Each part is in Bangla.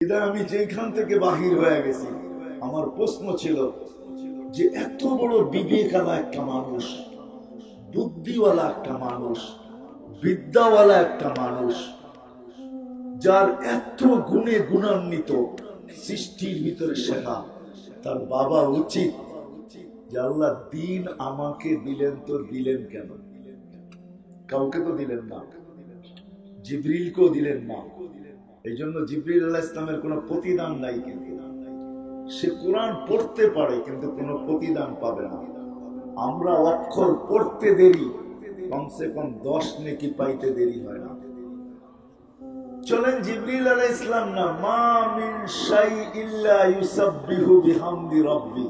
আমি যেখান থেকে বাহির হয়ে গেছি, আমার প্রশ্ন ছিল যে এত বড় বিবেকালা একটা মানুষ, বুদ্ধিওয়ালা একটা মানুষ, বিদ্যাওয়ালা একটা মানুষ, যার এত গুণে গুণান্বিত, সৃষ্টির ভিতরে সেরা, তার বাবা উচিত যে আল্লাহ দিন আমাকে দিলেন, তো দিলেন কেন? কাউকে তো দিলেন না, জিবরিলকেও দিলেন না। এই জন্য জিবরিল আলাইহিস সালামের কোনো প্রতিদান নাই, কিন্তু সে কোরআন পড়তে পারে কিন্তু কোনো প্রতিদান পাবে না। আমরা অক্ষর পড়তে দেরি, কমসে কম 10 নেকি পাইতে দেরি হয় না। চলেন জিবরিল আলাইহিস সালাম না, মা মিন শাই ইল্লা ইউসাব্বিহু বিহামদি রাব্বি,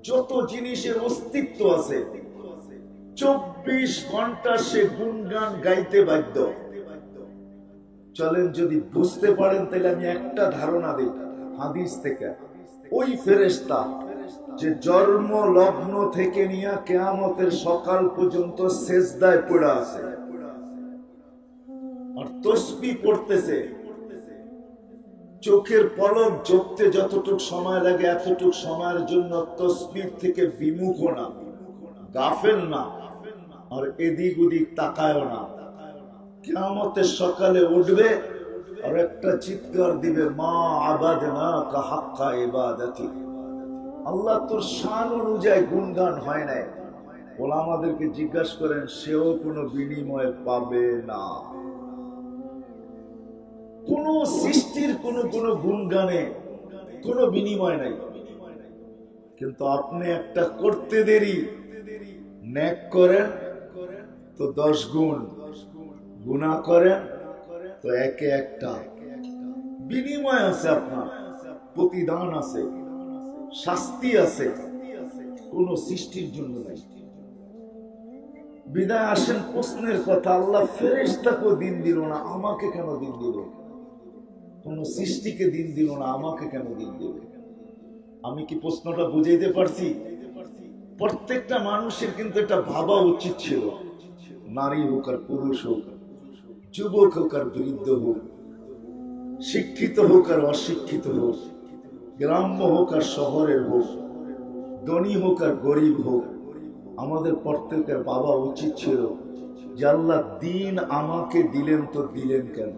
যত জিনিসের অস্তিত্ব আছে 24 ঘন্টা সে গুণগান গাইতে বাধ্য। চলেন যদি বুঝতে পারেন তাহলে আমি একটা ধারণা দিই হাদিস থেকে। ওই ফেরেশতা যে জন্ম লগ্ন থেকে নিয়ে কিয়ামতের সকাল পর্যন্ত সেজদায় পড়ে আছে আর তাসবিহ পড়তেছে, চোখের পলক ঝপতে যতটুক সময় লাগে এতটুক সময়ের জন্য তাসবিহ থেকে বিমুখ না, গাফেল না, আর এদিক ওদিক তাকায়ও না। কিয়ামতের সকালে উঠবে আর একটা চিৎকার দিবে, মা আবাদনাকা হাক্কা ইবাদাতি, আল্লাহ তোর শান অনুযায়ী গুণগান হয় নাই। ওলামাদেরকে জিজ্ঞাসা করেন, সেও কোনো বিনিময় পাবে না। কোন সৃষ্টির কোন গুণগানে কোন বিনিময় নাই। কিন্তু আপনি একটা করতে দেরি, নেক করেন তো 10 গুণ, গুনাহ করেন তো একে একটা। বিনিময় আছে, আপনার প্রতিদান আছে, শাস্তি আছে, কোন সৃষ্টির জন্য নাই। বিদায় আসেন প্রশ্নের কথা, আল্লাহ ফেরেশতাকে দিন দিল না, আমাকে কেন দিন দিল? কোন সৃষ্টিকে দিন দিল না, আমাকে কেন দিন দিল? আমি কি প্রশ্নটা বুঝাইতে পারছি? প্রত্যেকটা মানুষের কিন্তু এটা ভাবা উচিত ছিল, নারী হোক আর পুরুষ হোক, যুবক হোক আর বৃদ্ধ হোক, শিক্ষিত হোক আর অশিক্ষিত হোক, গ্রাম্য হোক আর শহরের হোক, ধনী হোক আর গরিব হোক, আমাদের প্রত্যেকের বাবা উচিত ছিল যে আল্লাহ দিন আমাকে দিলেন, তো দিলেন কেন?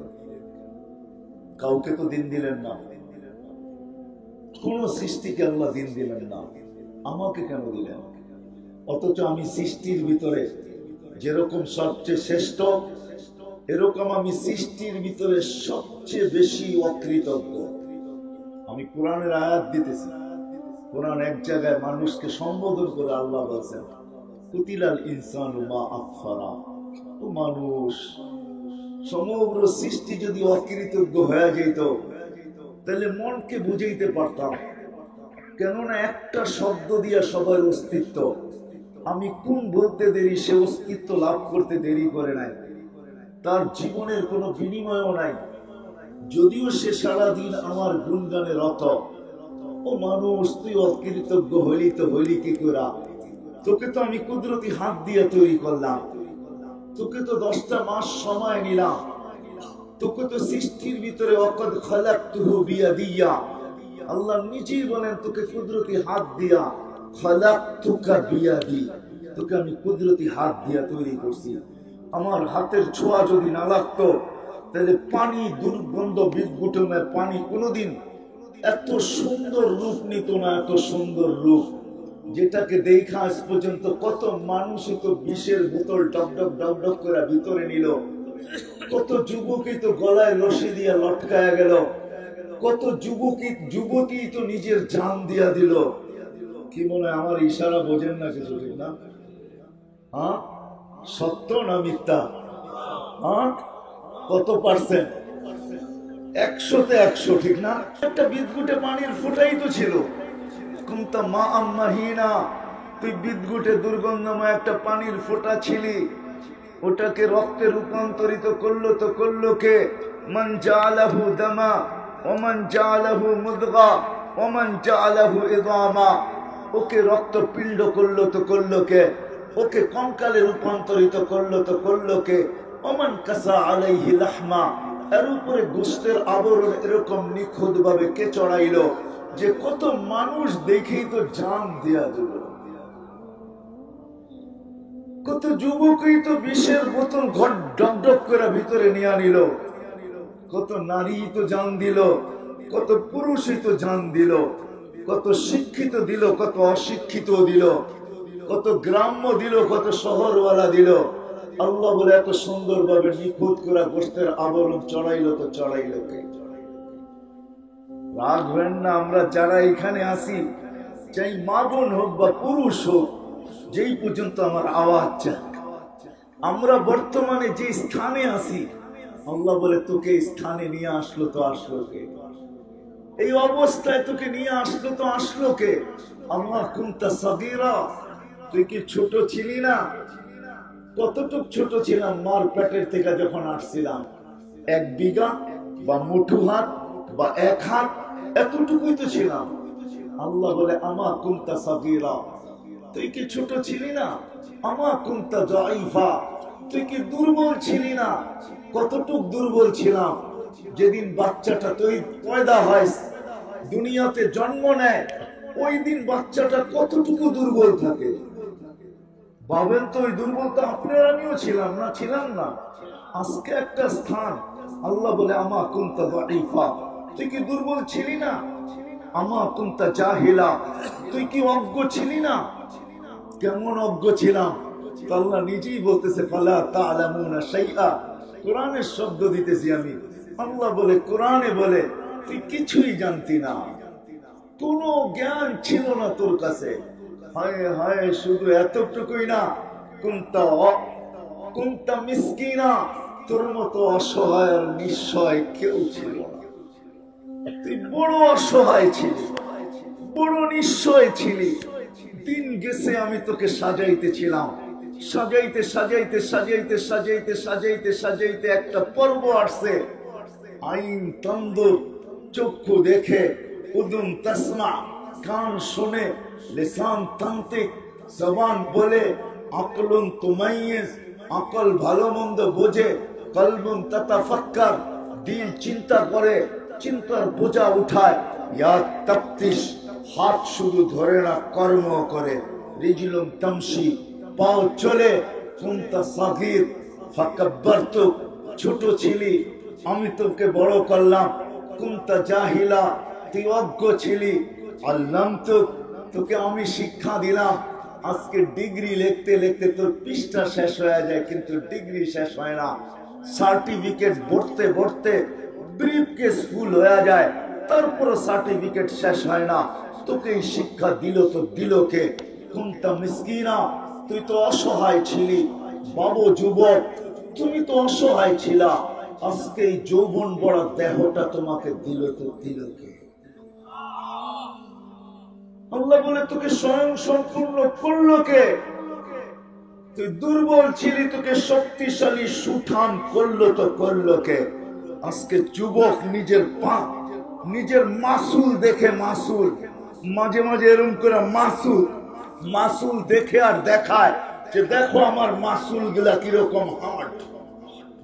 কাউকে তো দিন দিলেন না, কোন সৃষ্টিকে আল্লাহ দিন দিলেন না, আমাকে কেন দিলেন? অথচ আমি সৃষ্টির ভিতরে যেরকম সবচেয়ে শ্রেষ্ঠ, এরকম আমি সৃষ্টির ভিতরে সবচেয়ে বেশি অকৃতজ্ঞ। আমি কোরআনের আয়াত দিতেছি, কোরআন এক জায়গায় মানুষকে সম্বোধন করে আল্লাহ বলছেন, কুতিলাল ইনসানু মা আকফারা, ও মানুষ, সমগ্র সৃষ্টি যদি অকৃতজ্ঞ হয়ে যেত তাহলে মনকে বুঝাইতে পারতাম। কেননা একটা শব্দ দিয়া সবার অস্তিত্ব, আমি কোন বলতে দেরি, সে অস্তিত্ব লাভ করতে দেরি করে নাই, তার জীবনের কোনো বিনিময়ও নাই, যদিও সে সারাদিন আমার গুণগানে রত। ও মানুষ, তুই অকৃতজ্ঞ হইলি তো হইলি কি করা? তোকে তো আমি কুদরতি হাত দিয়ে তৈরি করলাম, তোকে তো 10টা মাস সময় নিলাম, তোকে তো সৃষ্টির ভিতরে ওয়াকাদ খালাকতুহু বিয়াদিয়া, আল্লাহ নিজেই বলেন তোকে কুদরতি হাত দিয়া, খালাকতুকা বিয়াদি, তোকে আমি কুদরতি হাত দিয়া তৈরি করছি। আমার হাতের ছোঁয়া যদি না লাগতো তাহলে পানি, দুর্গন্ধ বিদ্যুটের পানি কোনোদিন এত সুন্দর রূপ নিত না, এত সুন্দর রূপ যেটাকে দেখা আজ পর্যন্ত কত মানুষই তো বিষের বোতল ডক ডক করে ভিতরে নিল, কত যুবকই তো গলায় রশি দিয়া লটকায়া গেল, কত যুবতী তো নিজের জান দিয়া দিল। কি মনে হয় আমার ইশারা বোঝেন না কিছু? ঠিক না? হ্যাঁ, সত্য না মিথ্যা? হ্যাঁ, কত পার্সেন্ট? 100-তে 100, ঠিক না? একটা বিদ্যুটে পানির ফোঁটাই তো ছিল, কুনতা মা আম্মাহিনা, তুই বিদ্যুটে দুর্গন্ধময় একটা পানির ফোঁটা ছিলি, ওটাকে রক্তে রূপান্তরিত করলো তো করলো কে? মান জাআলাহু দামা ওয়া মান জাআলাহু মুদগা ওয়া মান জাআলাহু ইদামা, ওকে রক্তপিণ্ড করলো তো করলো কে? ওকে কঙ্কালে রূপান্তরিত করলো তো করলো কে? ওমান কাসা আলাইহি লাহমা, এর উপরে গোশতের আবরণ এরকম নিখুঁত ভাবে কে চড়াইলো যে কত মানুষ দেখেই তো জান দেয়া দিল। কত যুবকই তো বিষের বোতল ঘট ডক করে ভিতরে নিয়ে আনিল, কত নারী তো জান দিল, কত পুরুষই তো জান দিল, কত শিক্ষিত দিল, কত অশিক্ষিত দিল, কত গ্রাম্য দিল, কত শহরওয়ালা দিল। আল্লাহ বলে এত সুন্দর ভাবে নিখুঁত করে গোশতের আবরণ চড়াইলো তো চড়াইলো কে? রাখবেন না, আমরা যারা এখানে আসি, চাই মা বোন হোক বা পুরুষ হোক, যেই পর্যন্ত আমার আওয়াজ যাক, আমরা বর্তমানে যে স্থানে আছি, আল্লাহ বলে তোকে স্থানে নিয়ে আসলো তো আসলো কে? এই অবস্থায় তোকে নিয়ে আসলো তো আসলো কে? আল্লাহ কুনতা সাগীরা, তুই কি ছোট ছিলি না? কতটুক ছোট ছিলাম মার পেটের থেকে যখন আসছিলাম? 1 বিঘা বা মুঠো হাত বা 1 হাত, এতটুকুই তো ছিলাম। আল্লাহ বলে আমা কুনতা সাগীরা, তুই কি ছোট ছিলি না? আমা কুনতা যায়ীফা, তুই কি দুর্বল ছিলি না? কতটুক দুর্বল ছিলাম? যেদিন বাচ্চাটা তুই পয়দা হয়, দুনিয়াতে জন্ম নেয়, ওই দিন বাচ্চাটা কতটুকু দুর্বল থাকে ভাবেন তো। ওই দুর্বলতা আপনার আমিও ছিলাম না, ছিলাম না? আজকে একটা স্থান, আল্লাহ বলে আমা কুনতা যায়ীফা, তুই কি দুর্বল ছিলি না? আমা কুনতা জাহিলা, তুই কি অজ্ঞ ছিলি না? কেমন অজ্ঞ ছিলাম? আল্লাহ নিজেই বলতেছে ফালা তা'লামুনা শাইআ, কোরআনের শব্দ দিতেছি আমি। আল্লাহ বলে, কোরআনে বলে তুই কিছুই জানতি না, কোনো জ্ঞান ছিল না তোর কাছে। হায় হায়, শুধু এতটুকুই না, কুনতা মিসকিনা, তোর মতো অসহায় আর নিঃসহায় কেউ ছিল না। তুই বড় অসহায় ছিলি, বড় নিঃসহায় ছিলি। দিন গেছে আমি তোকে সাজাইতেছিলাম, সাজাইতে সাজাইতে সাজাইতে সাজাইতে সাজাইতে সাজাইতে একটা পর্ব আসছে। আইন তন্দুর, চক্ষু দেখে, উদুন তাসমা, কান শুনে, লিসান তান্তিক, জবান বলে, আকলুন তুমাইয়িজ, আকল ভালো মন্দ বোঝে, কলবুন তাতাফাক্কার, দিল চিন্তা করে, চিন্তার বোঝা উঠায়, ইয়া তাফতিশ, হাত শুধু ধরে না কর্ম করে, রিজলুন তামশি, পাও চলে, কুনতা সাগীর ফাকাব্বারতুক, ছোট ছিলি আমি তোকে বড় করলাম, কুনতা জাহিলা, তুই অজ্ঞ ছিলি, আল্লামতুক, তোকে আমি শিক্ষা দিলাম। আজকে ডিগ্রি লিখতে লিখতে তোর পৃষ্ঠা শেষ হয়ে যায়, কিন্তু ডিগ্রি শেষ হয় না। সার্টিফিকেট ভরতে ভরতে ব্রিফকেস ফুল হয়ে যায়, তারপরও সার্টিফিকেট শেষ হয় না। তোকে শিক্ষা দিল তো দিল কে? কুনতা মিসকিনা, তুই তো অসহায় ছিলি। বাবু যুবক, তুমি তো অসহায় ছিলা, আজকে এই যৌবন বড় দেহটা তোমাকে দিল তো দিল কে? আল্লাহ বলে তোকে স্বয়ং সম্পূর্ণ করলো কে? তুই দুর্বল ছিলি, তোকে শক্তিশালী সুঠাম করলো তো করলো কে? আজকে যুবক নিজের পা, নিজের মাসুল দেখে, মাসুল মাঝে মাঝে এরকম করে মাসুল দেখে আর দেখায় যে দেখো আমার মাসুল গুলা কিরকম হাট,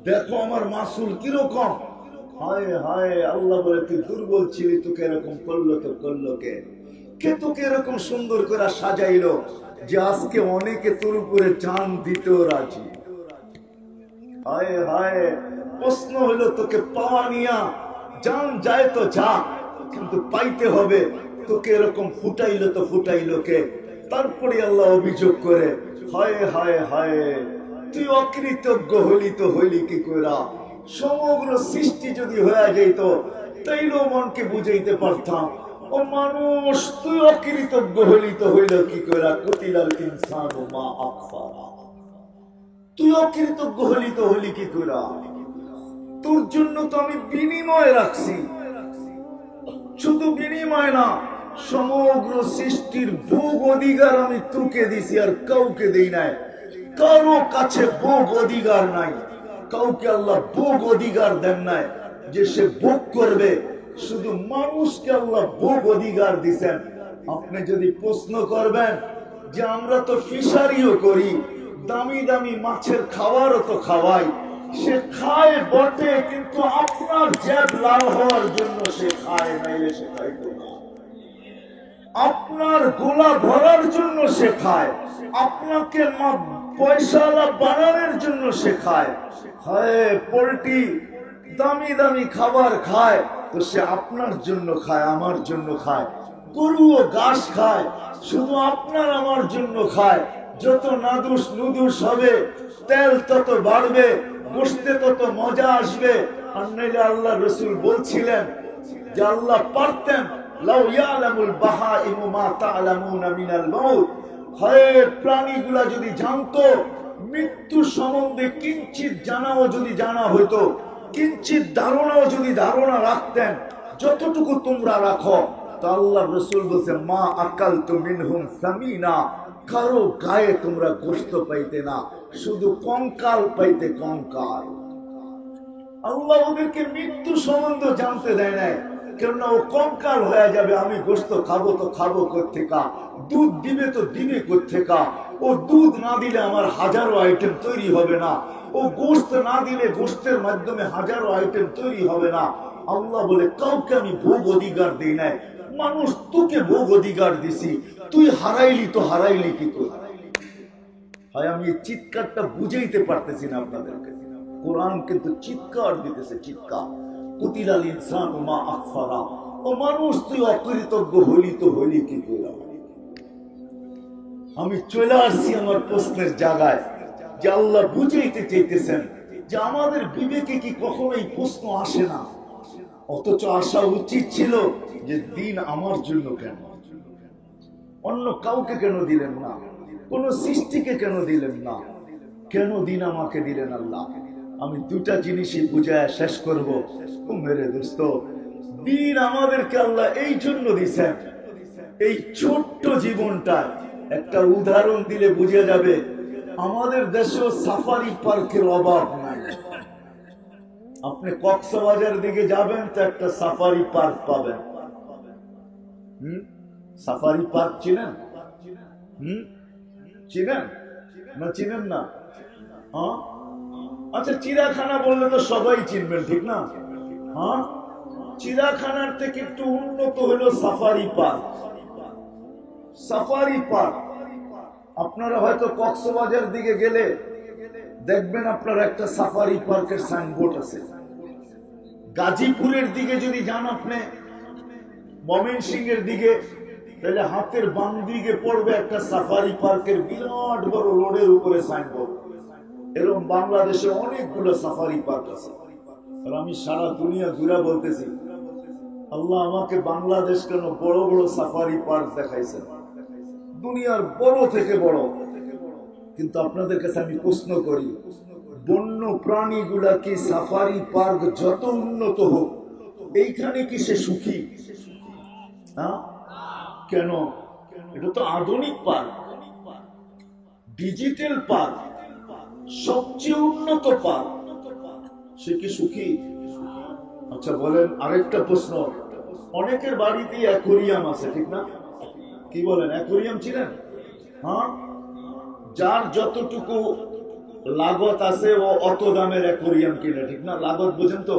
দেখো আমার মাসুল কিরকম। হায় হায়, আল্লাহ বলে তুই দুর্বল ছিলি, তোকে এরকম করলো তো করলো কে? কে তোকে এরকম সুন্দর করে সাজাইলো যে আজকে অনেকে তোর উপরে জান দিতেও রাজি? হায় হায়, প্রশ্ন হলো তোকে পাওয়া নিয়া, জান যায় তো যা, কিন্তু পাইতে হবে। তোকে এরকম ফুটাইলো তো ফুটাইলো কে? তারপরে আল্লাহ অভিযোগ করে, হায় হায় হায়, তুই অকৃতজ্ঞ হইলি তো হইলি কি কইরা? সমগ্র সৃষ্টি যদি হয়ে যাইত তাইলেও মনকে বুঝাইতে পারতাম, ও মানুষ তুই অকৃতজ্ঞ হইলি তো হইল কি কইরা? কুতিলাল ইনসানু মা আকফারা, তুই অকৃতজ্ঞ হইলি তো হইলি কি কইরা? তোর জন্য তো আমি বিনিময় রাখছি, শুধু বিনিময় না, সমগ্র সৃষ্টির ভোগ অধিকার আমি তোকে দিছি আর কাউকে দেই নাই। কারো কাছে ভোগ অধিকার নাই, কাউকে আল্লাহ ভোগ অধিকার দেন নাই যে সে ভোগ করবে। শুধু মানুষকে আল্লাহ ভোগ অধিকার দিছেন। আপনি যদি প্রশ্ন করবেন যে আমরা তো ফিশারিও করি, দামি দামি মাছের খাবারও তো খাওয়াই, সে খায় বটে, কিন্তু আপনার জেব লাল হওয়ার জন্য সে খায়, নাইলে সে খাইতো না। আপনার গোলা ভরার জন্য সে খায়, আপনাকে পয়সাওয়ালা বানানোর জন্য সে খায়। খায় পোল্ট্রি, দামি দামি খাবার খায়, তো সে আপনার জন্য খায়, আমার জন্য খায়। গরুও ঘাস খায়, শুধু আপনার আমার জন্য খায়। যত নাদুস নুদুস হবে, তেল তত বাড়বে, গোশতে তত মজা আসবে। আর নাইলে আল্লাহ রসুল বলছিলেন যে আল্লাহ পারতেন, লাউ ইয়ালামুল বাহাইমু মা তা'লামুনা মিনাল মাউত, হয় প্রাণীগুলা যদি জানতো মৃত্যু সম্বন্ধে কিঞ্চিত জানাও যদি জানা হইতো, কিঞ্চিত ধারণাও যদি ধারণা রাখতেন, যতটুকু তোমরা রাখো, তো আল্লাহ রসুল বলছে মা আকালতু মিনহুম সামিনা, কারো গায়ে তোমরা গোশত পাইতে না, শুধু কঙ্কাল পাইতে, কঙ্কাল। আল্লাহ ওদেরকে মৃত্যু সম্বন্ধে জানতে দেয় নাই, কেননা ও কঙ্কাল হয়ে যাবে। আমি গোশত খাবো তো খাবো কোত্থেকা, দুধ দিবে তো দিবে কোত্থেকা। ও দুধ না দিলে আমার হাজারো আইটেম তৈরি হবে না, ও গোশত না দিলে গোশতের মাধ্যমে হাজারো আইটেম তৈরি হবে না। আল্লাহ বলে কাউকে আমি ভোগ অধিকার দিই নাই, মানুষ তোকে ভোগ অধিকার দিছি, তুই হারাইলি তো হারাইলি কি তোর? হয় আমি এই চিৎকারটা বুঝাইতে পারতেছি না আপনাদেরকে। কোরআন কিন্তু চিৎকার দিতেছে, চিৎকার। কুতিলাল ইনসানু মা আকফারা, ও মানুষ তুই অকৃতজ্ঞ হইলি তো হইলি কি করে? আমি চলে আসছি আমার প্রশ্নের জায়গায়, যে আল্লাহ বুঝাইতে চাইতেছেন যে আমাদের বিবেকে কি কখনো এই প্রশ্ন আসে না? অথচ আসা উচিত ছিল যে দিন আমার জন্য কেন, অন্য কাউকে কেন দিলেন না, কোন সৃষ্টিকে কেন দিলেন না, কেন দিন আমাকে দিলেন আল্লাহ? আমি দুটা জিনিসই বুঝায় শেষ করব। মেরে দোস্ত, দিন আমাদেরকে আল্লাহ এই জন্য দিছেন। এই ছোট্ট জীবনটা একটা উদাহরণ দিলে বুঝে যাবে, আমাদের দেশেও সাফারি পার্কের অভাব নাই। আপনি কক্সবাজার দিকে যাবেন তো একটা সাফারি পার্ক পাবেন। সাফারি পার্ক চিনেন? চিনেন না চিনেন না? হ্যাঁ, আচ্ছা, চিড়িয়াখানা বললে তো সবাই চিনবেন, ঠিক না? হ্যাঁ, চিড়িয়াখানার থেকে একটু উন্নত হলো সাফারি পার্ক। সাফারি পার্ক আপনারা হয়তো কক্সবাজার দিকে গেলে দেখবেন আপনার একটা সাফারি পার্কের সাইনবোর্ড আছে। গাজীপুরের দিকে যদি যান আপনি, ময়মনসিংহের দিকে, তাহলে হাতের বাম দিকে পড়বে একটা সাফারি পার্কের বিরাট বড় রোডের উপরে সাইনবোর্ড। এরকম বাংলাদেশে অনেকগুলো সাফারি পার্ক আছে। আর আমি সারা দুনিয়া ঘুরে বলতেছি, আল্লাহ আমাকে বাংলাদেশ কেন বড় বড় সাফারি পার্ক দেখাইছেন, দুনিয়ার বড় থেকে বড়। কিন্তু আপনাদের কাছে আমি প্রশ্ন করি, বন্য প্রাণীগুলা কি সাফারি পার্ক যত উন্নত হোক, এইখানে কি সে সুখী? কেন? এটা তো আধুনিক পার্ক, ডিজিটাল পার্ক, সবচেয়ে উন্নত পার্ক, সে কি সুখী? আচ্ছা বলেন, আরেকটা প্রশ্ন, অনেকের বাড়িতে অ্যাকোরিয়াম আছে, ঠিক না? কি বলেন, অ্যাকোরিয়াম ছিলেন? হ্যাঁ, যার যতটুকু লাগত আছে ও অত দামের অ্যাকোরিয়াম কিনে, ঠিক না? লাগত বুঝেন তো?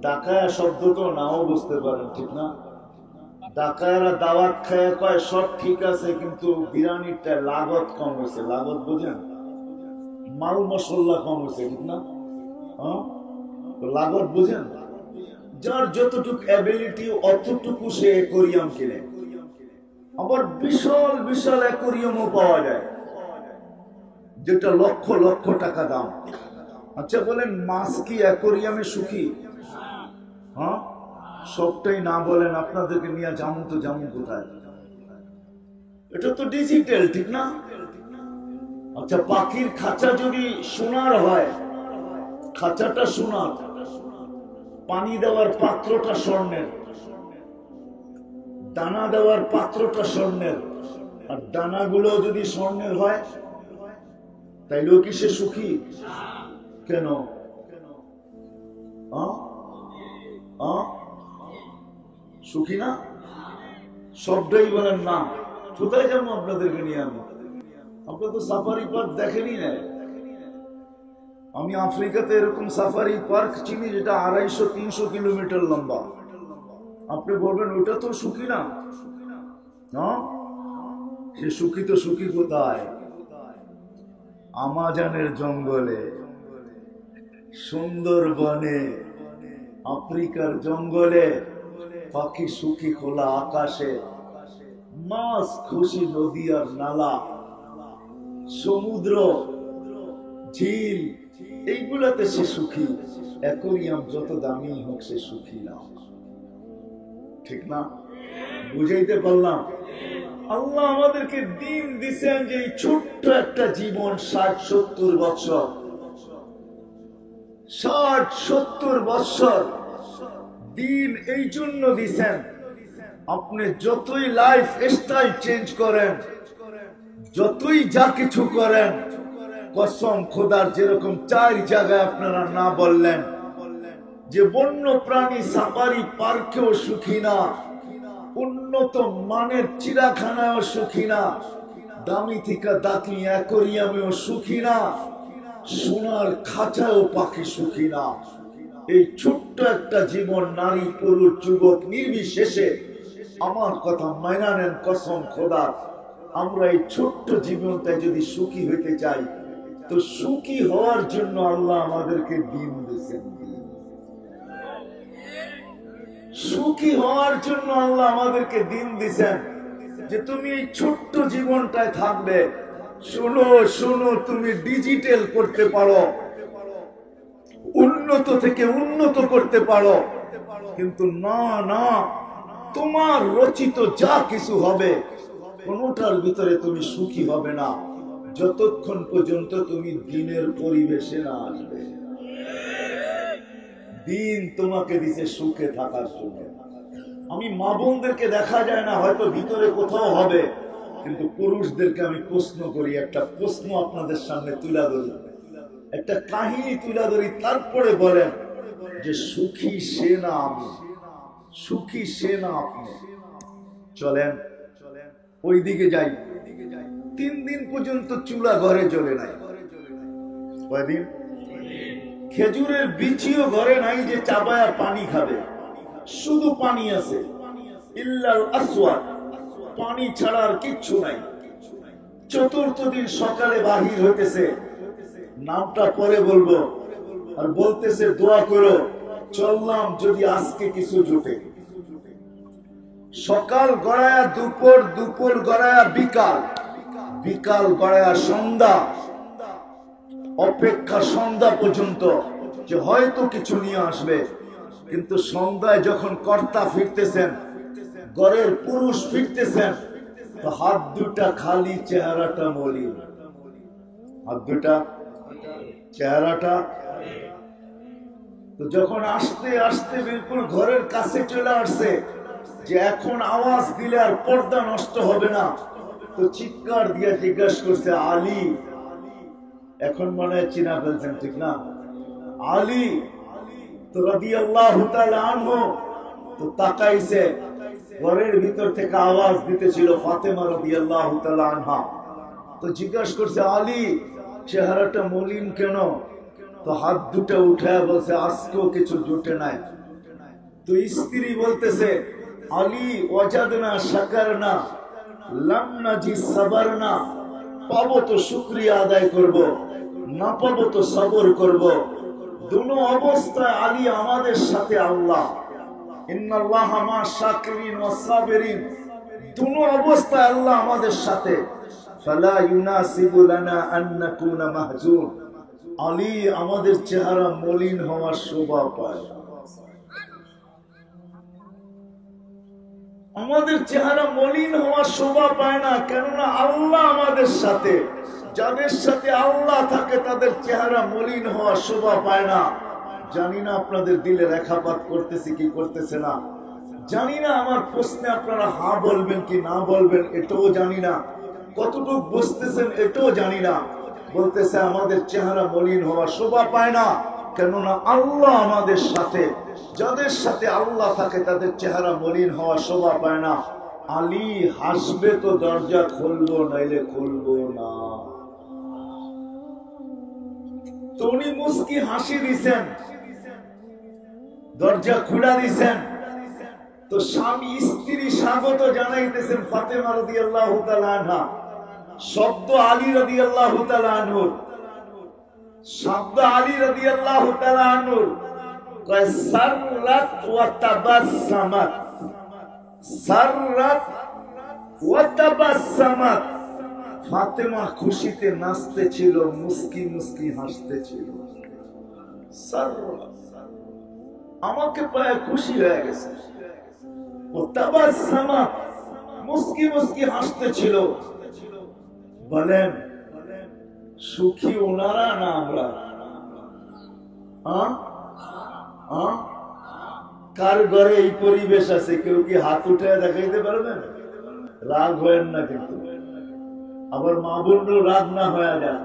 ডাকায়া শব্দ তো নাও বুঝতে পারেন, ঠিক না? ডাকায়ারা দাওয়াত খায় কয় সব ঠিক আছে, কিন্তু বিরিয়ানিটা লাগত কম হয়েছে। লাগত বুঝেন? মাল মশলা কম হয়েছে, ঠিক না? লাগত বুঝেন? যার যতটুকু অ্যাবিলিটি অতটুকু সে অ্যাকোরিয়াম কিনে। আবার বিশাল বিশাল অ্যাকোরিয়ামও পাওয়া যায় যেটা লক্ষ লক্ষ টাকা দাম। আচ্ছা বলেন, মাছ কি অ্যাকোরিয়ামে সুখী? হ্যাঁ, সবটাই না বলেন, আপনাদেরকে নিয়ে যাবো তো যাবো কোথায়? এটা তো ডিজিটাল, ঠিক না? আচ্ছা, পাখির খাঁচা যদি সোনার হয়, খাঁচাটা সোনার, পানি দেওয়ার পাত্রটা স্বর্ণের, দানা দেওয়ার পাত্রটা স্বর্ণের, আর দানাগুলো যদি স্বর্ণের হয়, তাইলেও কি সে সুখী? কেন? সুখী না? সবটাই বলেন না। কোথায় যাবো আপনাদেরকে নিয়ে? আমি আপনার তো সাফারি পার্ক দেখেনি না। আমি আফ্রিকাতে এরকম সাফারি পার্ক চিনি যেটা 250-300 কিলোমিটার লম্বা। আপনি বলবেন ওটা তো সুখী না, না সে সুখী তো সুখী কোথায়? আমাজনের জঙ্গলে, সুন্দরবনে, আফ্রিকার জঙ্গলে, পাখি সুখী খোলা আকাশে, মাছ খুশি নদী আর নালা, সমুদ্র, ঝিল, এইগুলাতে সে সুখী। অ্যাকোরিয়াম যত দামি হোক সে সুখী না, ঠিক না? বুঝাইতে পারলাম? আল্লাহ আমাদেরকে দিন দিছেন যে এই ছোট্ট একটা জীবন, 60-70 বছর, 60-70 বছর দিন এই জন্য দিছেন। আপনি যতই লাইফ স্টাইল চেঞ্জ করেন, যতই যা কিছু করেন, কসম খোদার, যেরকম 4 জায়গায় আপনারা না বললেন যে বন্য প্রাণী সাফারি পার্কেও সুখী না, উন্নত মানের চিড়াখানায়ও সুখী না, দামি থেকে দামি অ্যাকোরিয়ামেও সুখী না, সোনার খাঁচায়ও পাখি সুখী না। এই ছোট্ট একটা জীবন, নারী পুরুষ যুবক নির্বিশেষে, আমার কথা মাইনা নেন কসম খোদা, আমরা এই ছোট্ট জীবনটা যদি সুখী হইতে চাই, তো সুখী হওয়ার জন্য আল্লাহ আমাদেরকে দিন দিয়েছেন। সুখী হওয়ার জন্য আল্লাহ আমাদেরকে দিন দিয়েছেন যে তুমি এই ছোট্ট জীবনটায় থাকবে। শোনো শোনো, তুমি ডিজিটাল করতে পারো, উন্নত থেকে উন্নত করতে পারো, কিন্তু না না, তোমার রচিত যা কিছু হবে কোনটার ভিতরে তুমি সুখী হবে না যতক্ষণ পর্যন্ত তুমি দিনের পরিবেশে না আসবে। দিন তোমাকে দিছে সুখে থাকার জন্য। আমি মা বোনদেরকে দেখা যায় না, হয়তো ভিতরে কোথাও হবে, কিন্তু পুরুষদেরকে আমি প্রশ্ন করি, একটা প্রশ্ন আপনাদের সামনে তুলে ধরি, একটা কাহিনী তুলে ধরি, তারপরে বলেন যে সুখী সে না আমি, সুখী সে না আপনি। চলেন ওই দিকে যাই। 3 দিন পর্যন্ত চুলা ঘরে জ্বলে নাই। কয়দিন? খেজুরের বিচিও ঘরে নাই যে চাবায়া পানি খাবে, শুধু পানি আছে, ইল্লাল আসওয়াদ, পানি ছাড়া আর কিচ্ছু নাই। 4th দিন সকালে বাহির হইতেছে, নামটা পরে বলবো, আর বলতেছে দোয়া করো, চললাম যদি আজকে কিছু জুটে। সকাল গড়ায়া দুপুর, দুপুর গড়ায়া বিকাল, বিকাল গড়ায়া সন্ধ্যা, অপেক্ষা সন্ধ্যা পর্যন্ত যে হয়তো কিছু নিয়ে আসবে। কিন্তু সন্ধ্যায় যখন কর্তা ফিরতেছেন, ঘরের পুরুষ ফিরতেছেন, তো হাত দুটা খালি, চেহারাটা মলিন, হাত দুটা, চেহারাটা। তো যখন আস্তে আস্তে বিলকুল ঘরের কাছে চলে আসছে যে এখন আওয়াজ দিলে আর পর্দা নষ্ট হবে না, তো চিৎকার দিয়ে জিজ্ঞাসা করছে আলী। এখন মনে হয় চিনা ফেলছেন, ঠিক না? আলী তো রাদিয়াল্লাহু তাআলা আনহু, তো তাকাইছে, ঘরের ভিতর থেকে আওয়াজ দিতেছিল ফাতেমা রাদিয়াল্লাহু তাআলা আনহা। তো জিজ্ঞাসা করছে আলী চেহারাটা মলিন কেন? তো হাত দুটো উঠায় বলছে আজকেও কিছু জুটে নাই। তো স্ত্রী বলতেছে আলী ওয়াজাদনা শাকারনা লাম নাজি সাবারনা, পাবো তো শুকরিয়া আদায় করব, না পাবো তো সবর করব। দুনো অবস্থায় আলী আমাদের সাথে আল্লাহ, ইন্নাল্লাহা মা শাকিরিন ওয়াস সাবিরিন, দুনো অবস্থায় আল্লাহ আমাদের সাথে। ফালা ইউনাসিবু লানা আন নাকুনা মাহজুন, আলী আমাদের চেহারা মলিন হওয়ার শোভা পায়, আমাদের চেহারা মলিন হওয়ার শোভা পায় না, কেননা আল্লাহ আমাদের সাথে। যাদের সাথে আল্লাহ থাকে তাদের চেহারা মলিন হওয়ার শোভা পায় না। জানি না আপনাদের দিলে রেখাপাত করতেছি কি করতেছে না, জানি না। আমার প্রশ্নে আপনারা হ্যাঁ বলবেন কি না বলবেন এটাও জানি না, কতটুকু বুঝতেছেন এটাও জানি না। বলতেছে আমাদের চেহারা মলিন হওয়ার শোভা পায় না, কেননা আল্লাহ আমাদের সাথে। যাদের সাথে আল্লাহ থাকে তাদের চেহারা মলিন হওয়ার শোভা পায় না। আলী হাসবে তো দরজা খুলবো, নাইলে খুলবো না। তো উনি মুস্কি হাসি দিছেন, দরজা খুলা দিছেন। তো স্বামী স্ত্রী স্বাগত জানাইতেছেন ফাতেমা রাদিয়াল্লাহু তাআলা আনহা, শব্দ আলী রাদিয়াল্লাহু তাআলা আনহু, শব্দ আলী রাদিয়াল্লাহু তাআলা আনহু, কয় সাররাত ওয়া তাবাসসামাত, সাররাত ওয়া তাবাসসামাত। ফাতেমা খুশিতে নাচতেছিল, মুস্কি মুস্কি হাসতেছিল। সাররাত, আমাকে পায় খুশি হয়ে গেছে। ও তাবাসসামাত, মুস্কি মুস্কি হাসতেছিল। বলেন সুখী ওনারা না আমরা? কার ঘরে এই পরিবেশ আছে? কেউ কি হাত উঠে দেখাইতে পারবেন? রাগ হয়েন না কিন্তু, আবার মা বোনও রাগ না হয়ে যায়।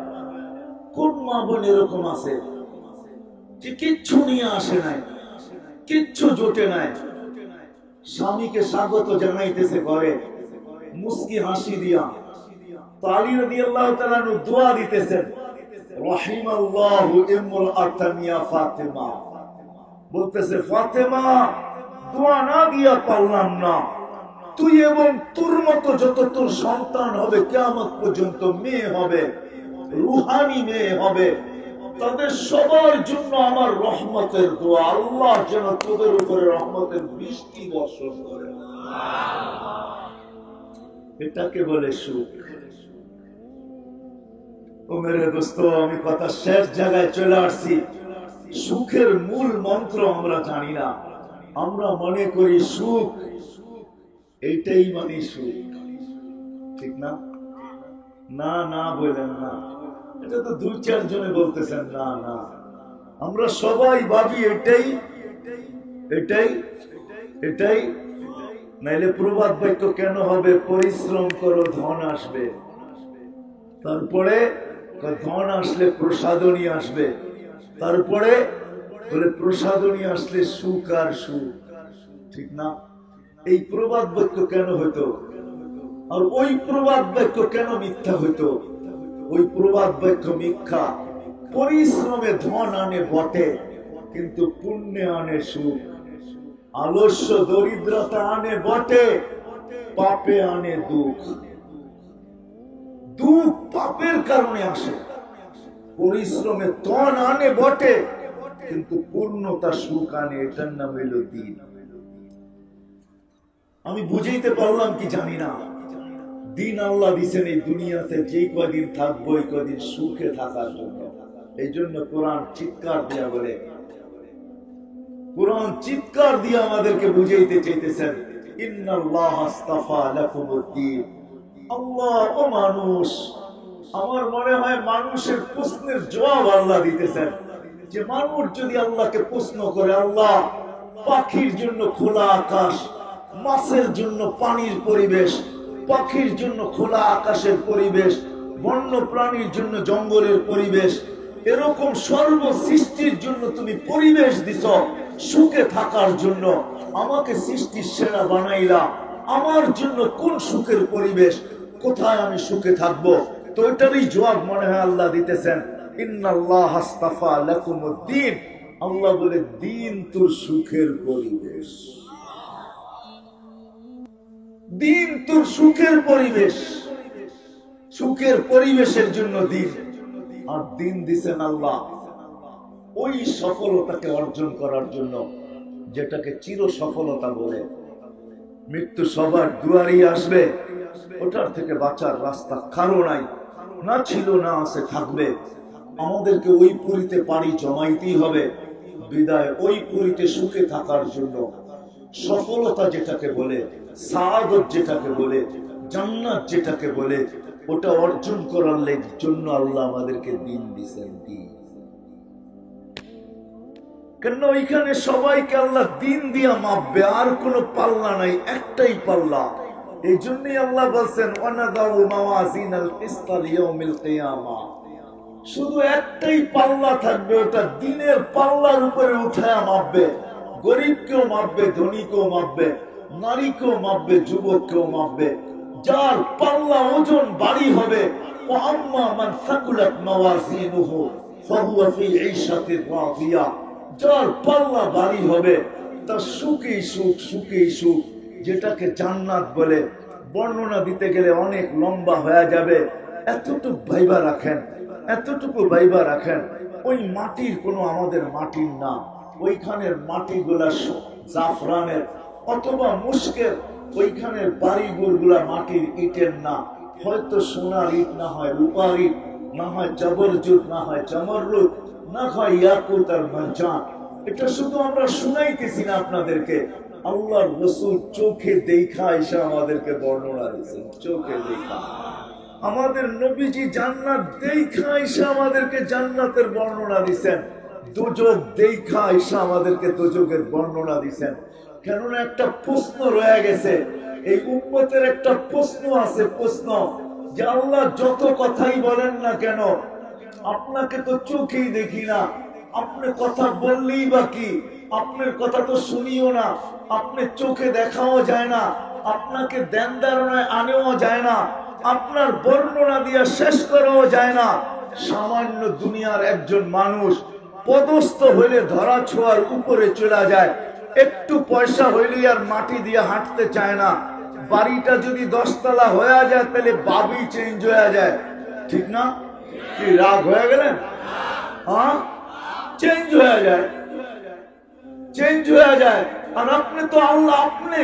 কোন মা বোন এরকম আছে যে কিচ্ছু নিয়ে আসে নাই, কিচ্ছু জোটে নাই, স্বামীকে স্বাগত জানাইতেছে ঘরে মুস্কি হাসি দিয়া। তো আলী রাদিয়াল্লাহু তাআলা দোয়া দিতেছেন, রাহিমাল্লাহু ইমরাআতান ইয়া ফাতেমা, বলতেছে ফাতেমা দোয়া না দিয়া পারলাম না, তুই এবং তোর মতো যত তোর সন্তান হবে কিয়ামত পর্যন্ত, মেয়ে হবে, রূহানি মেয়ে হবে, তাদের সবার জন্য আমার রহমতের দোয়া, আল্লাহ যেন তোদের উপরে রহমতের বৃষ্টি বর্ষণ করে। এটাকে বলে সুখ। ও মেরে দোস্ত, আমি কথা শেষ জায়গায় চলে আসছি। সুখের মূল মন্ত্র আমরা জানি না, আমরা মনে করি সুখ এইটাই মানে সুখ, ঠিক না? না না বলেন না, এটা তো দু চার জনে বলতেছেন না না, আমরা সবাই ভাবি এটাই এটাই এটাই। নাইলে প্রবাদ বাক্য কেন হবে? পরিশ্রম করো ধন আসবে, তারপরে ধন আসলে প্রসাদনী আসবে, তারপরে বলে প্রসাদনী আসলে সুখ আর সুখ, ঠিক না? এই প্রবাদ বাক্য কেন হইতো? আর ওই প্রবাদ বাক্য কেন মিথ্যা হইতো? ওই প্রবাদ বাক্য মিথ্যা। পরিশ্রমে ধন আনে বটে, কিন্তু পুণ্যে আনে সুখ। আলস্য দরিদ্রতা আনে বটে, পাপে আনে দুঃখ। দুঃখ পাপের কারণে আসে। পরিশ্রমে ধন আনে বটে, কিন্তু পূর্ণতা সুখ আনে, এটার নাম হইল দিন। আমি বুঝাইতে পারলাম কি জানি না। দিন আল্লাহ দিছেন এই দুনিয়াতে, যে কদিন থাকবো এই কদিন সুখে থাকার জন্য। এই জন্য কোরআন চিৎকার দিয়া বলে, কোরআন চিৎকার দিয়ে আমাদেরকে বুঝাইতে চাইতেছেন, ইন্নাল্লাহ আস্তাফা লাকুমুদ্দীন। আল্লাহ ও মানুষ, আমার মনে হয় মানুষের প্রশ্নের জবাব আল্লাহ দিতেছেন। যে মানুষ যদি আল্লাহকে প্রশ্ন করে, আল্লাহ পাখির জন্য খোলা আকাশ, মাছের জন্য পানির পরিবেশ, পাখির জন্য খোলা আকাশের পরিবেশ, বন্য প্রাণীর জন্য জঙ্গলের পরিবেশ, এরকম সর্ব সৃষ্টির জন্য তুমি পরিবেশ দিছ সুখে থাকার জন্য, আমাকে সৃষ্টির সেরা বানাইলা, আমার জন্য কোন সুখের পরিবেশ, কোথায় আমি সুখে থাকবো? তো এটারই জবাব মনে হয় আল্লাহ দিতেছেন, ইন্নাল্লাহ আস্তাফা লাকুমুদ্দীন। আল্লাহ বলে দিন তোর সুখের পরিবেশ, দিন তোর সুখের পরিবেশ, সুখের পরিবেশের জন্য দিন। আর দিন দিছেন আল্লাহ ওই সফলতাকে অর্জন করার জন্য, যেটাকে চির সফলতা বলে। মৃত্যু সবার দুয়ারেই আসবে, ওটার থেকে বাঁচার রাস্তা কারো নাই, না ছিল না আছে, থাকবে। আমাদেরকে ওই পুরীতে পাড়ি জমাইতেই হবে। বিদায় ওই পুরীতে সুখে থাকার জন্য, সফলতা যেটাকে বলে, সাআদত যেটাকে বলে, জান্নাত যেটাকে বলে, ওটা অর্জন করার জন্য আল্লাহ আমাদেরকে দিন দিয়েছেন। দিন কেন? ওইখানে সবাইকে আল্লাহ দিন দিয়া মাপবে, আর কোনো পাল্লা নাই, একটাই পাল্লা। এই জন্যই আল্লাহ বলছেন, ওয়ানাদাউ মাওয়াজিনাল কিসতা লিয়াউমিল কিয়ামা। শুধু একটাই পাল্লা থাকবে, ওটা দিনের পাল্লার উপরে উঠায়া মাপবে। গরিবকেও মাপবে, ধনীকেও মাপবে, নারীকেও মাপবে, যুবককেও মাপবে। যার পাল্লা ওজন ভারী হবে, ওয়াম্মা মান সাকুলাত মাওয়াজিনুহু ফাহুয়া ফি ঈশাতির রাদিয়া, যার পাল্লা ভারী হবে তার সুখেই সুখ, সুখেই সুখ, যেটাকে জান্নাত বলে। বর্ণনা দিতে গেলে অনেক লম্বা হয়ে যাবে, এতটুকু ভাইবা রাখেন, এতটুকু ভাইবা রাখেন। ওই মাটির কোনো আমাদের মাটির না, ওইখানের মাটিগুলা জাফরানের অথবা মুশকের, ওইখানের বাড়িঘরগুলা মাটির ইটের না, হয়তো সোনার ইট, না হয় রূপার ইট, না হয় জবরজুত, না হয় জমররুত, না হয় ইয়াকুত আর মারজান। এটা শুধু আমরা শুনাইতেছি না আপনাদেরকে, আল্লাহর রাসূল চোখে দেখা এসে আমাদেরকে বর্ণনা দিয়েছেন। চোখে দেখা আমাদের নবীজি জান্নাত দেখা এসে আমাদেরকে জান্নাতের বর্ণনা দিয়েছেন, দোজখ দেখা এসে আমাদেরকে দোজখের বর্ণনা দিয়েছেন। কেননা একটা প্রশ্ন রয়ে গেছে, এই উম্মতের একটা প্রশ্ন আছে, প্রশ্ন যে আল্লাহ যত কথাই বলেন না কেন, আপনাকে তো চোখেই দেখি না, আপনি কথা বললেই বা কি, আপনার কথা তো শুনিও না, আপনি চোখে দেখাও যায় না, আপনাকে ধ্যান ধারণায় আনেও যায় না, আপনার বর্ণনা দিয়ে শেষ করাও যায় না। সামান্য দুনিয়ার একজন মানুষ পদস্থ হইলে ধরা ছোঁয়ার উপরে চলে যায়, একটু পয়সা হইলে আর মাটি দিয়ে হাঁটতে চায় না, বাড়িটা যদি 10 তলা হয়ে যায় তাহলে বাবি চেঞ্জ হয়ে যায়, ঠিক না? কি রাগ হয়ে গেলেন? হ্যাঁ, চেঞ্জ হয়ে যায়, চেঞ্জ হয়ে যায়। আর আপনি তো আল্লাহ, আপনি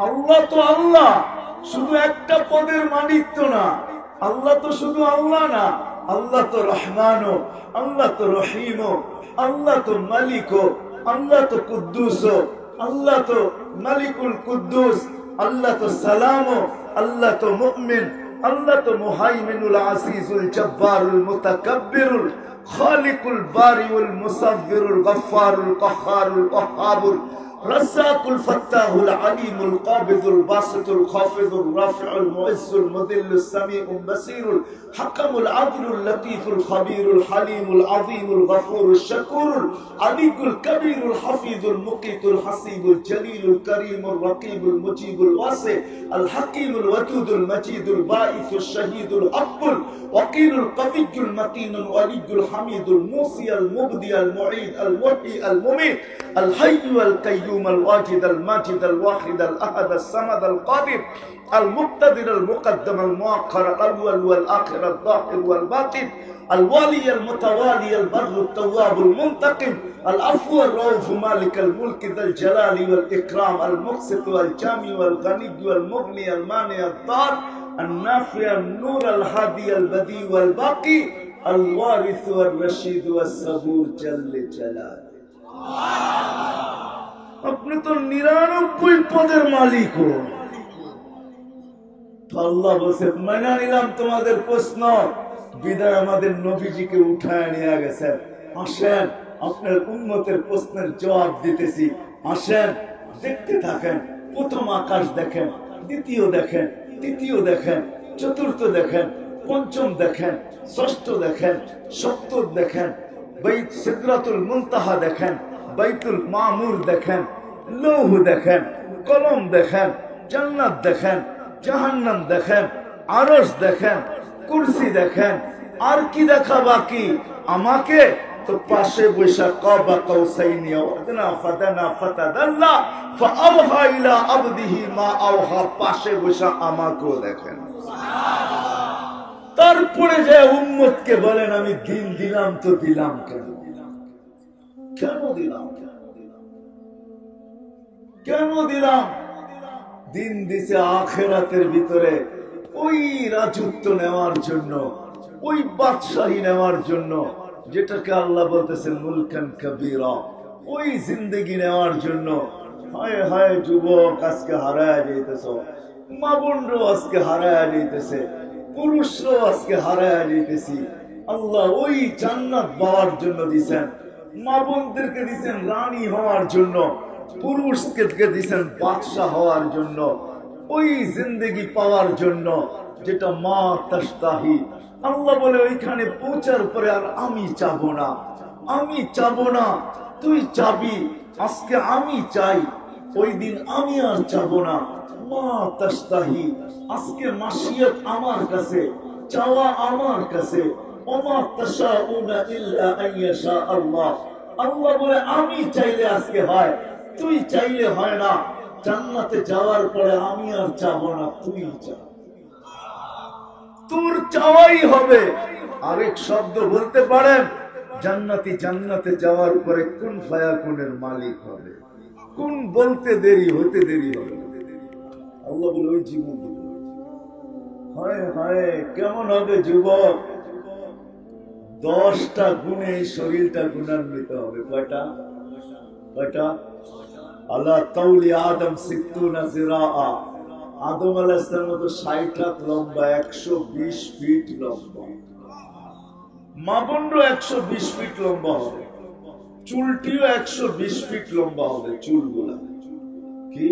আল্লাহ তো আল্লাহ, শুধু একটা পদের মালিক তো না, আল্লাহ তো শুধু আল্লাহ না, আল্লাহ তো রহমান, আল্লাহ তো রহিম, আল্লাহ তো মালিক, আল্লাহ তো কুদ্দুস, আল্লাহ তো মালিকুল কুদ্দুস, আল্লাহ তো সালাম, আল্লাহ তো মুমিন, আল্লাহ তো মুহাইমিনুল আসিজুল জব্বারুল মুতাকাব্বিরুল খালিকুল বারিউল মুসাব্বিরুল গফফারুল কহ্হারুল ওয়াহ্হাবুল রাজ্জাকুল ফাত্তাহুল আলিমুল কাবিদুল বাসিতুল খাফিদুল রাফিউল মুইজ্জুল মুদিল্লুস সামিউল বাসীরুল হাকামুল আদলুল লতীফুল খাবীরুল হালিমুল আযীমুল গফুরুশ শাকুরুল আলিকুল কবীরুল হাফিজুল মুকিতুল হাসিবুল জলিলুল করিমুল রকিবুল মুজিবুল ওয়াসি আল হাকিমুল ওয়াদুদুল মজিদুল বাঈসুশ শাহীদুল আব্বুল ওয়াকিলুল কবিয়্যুল মাতিনুল ওয়ালিয়ুল হামিদুল মুসি আল মুবদি আল মুঈদ আল মুহয়ি আল মুমীত আল হাইয়্যু আল কাইয়্যুম আল ওয়াজিদ আল মাজিদ আল ওয়াহিদ আল আহাদ আল সামাদ আল কাদির المقتدر المقدم المؤخر الأول والآخر الظاهر والباطن الوالي المتوالي البر التواب المنتقم العفو الرؤوف مالك الملك ذا الجلال والإكرام المقسط والجامع والغني والمغني المانع الضار النافع النور الهادي البديع والباقي الوارث والرشيد والصبور جل جلاله আপনি তো 99 পদের মালিক। আল্লাহ বলছে মেনে নিলাম তোমাদের প্রশ্ন, বিদায় আমাদের নবীজিকে উঠায় নিয়ে গেছেন, আসেন আপনার উম্মতের প্রশ্নের জবাব দিতেছি, আসেন দেখতে থাকেন। প্রথম আকাশ দেখেন, দ্বিতীয় দেখেন, তৃতীয় দেখেন, চতুর্থ দেখেন, পঞ্চম দেখেন, ষষ্ঠ দেখেন, সপ্তম দেখেন, বাইত সিদরাতুল মুনতাহা দেখেন, বাইতুল মামুর দেখেন, লৌহ দেখেন, কলম দেখেন, জান্নাত দেখেন, জাহান্নাম দেখেন, আরশ দেখেন, কুরসি দেখেন, আর কি দেখা বাকি? আমাকে তো পাশে বসা কাবা কাউসাইনি ওয়াদনা ফাদানা ফাতাদাল্লা ফাআওহা ইলা আবদিহি মা আওহা, পাশে বসা আমাকেও দেখেন। তারপরে যে উম্মতকে বলেন আমি দিন দিলাম, তো দিলাম কেন? কেন দিলাম? কেন দিলাম? দিন দিছে আখিরাতের ভিতরে ওই রাজত্ব নেওয়ার জন্য, ওই বাদশাহী নেওয়ার জন্য, যেটাকে আল্লাহ বলতেছেন মুলকান কবীরা, ওই জিন্দেগি নেওয়ার জন্য। হায় হায় যুবক আজকে হারায় যাইতেছ, মা বোনরাও আজকে হারায় যাইতেছে, পুরুষরাও আজকে হারায় যাইতেছি। আল্লাহ ওই জান্নাত পাওয়ার জন্য দিছেন, মা বোনদেরকে দিছেন রানী হওয়ার জন্য, পুরুষকে দিছেন বাদশাহ হওয়ার জন্য, ওই জিন্দেগি পাওয়ার জন্য যেটা মা তাস্তাহি। আল্লাহ বলে ওইখানে পৌঁছার পরে আর আমি চাবো না, আমি চাবো না, তুই চাবি। আজকে আমি চাই, ওই দিন আমি আর চাবো না। মা তাস্তাহি, আজকে মাসিয়ত আমার কাছে, চাওয়া আমার কাছে, ওমা তাশাউনা ইল্লা আইয়াশা আল্লাহ। আল্লাহ বলে আমি চাইলে আজকে হয়, তুই চাইলে হয় না। জান্নাতে যাওয়ার পরে আমি আর চাবো না, তুই চা, তোর চাওয়াই হবে। আরেক শব্দ বলতে পারেন, জান্নাতি জান্নাতে যাওয়ার পরে কোন ফায়াকুনের মালিক হবে, কোন বলতে দেরি হতে দেরি হবে। আল্লাহ বলে ওই জীবন দিবে। হায় হায় কেমন হবে যুবক, 10টা গুণে এই শরীরটা গুণান্বিত হবে। কয়টা? কয়টা? আল্লাহ তাউলি আদম সিত্তুনা জিরাআ, আদম আলাইহিস সালামের মতো 60 হাত লম্বা, 120 ফিট লম্বা। মা বোনরও 120 ফিট লম্বা হবে, চুলটিও 120 ফিট লম্বা হবে। চুলগুলা কি?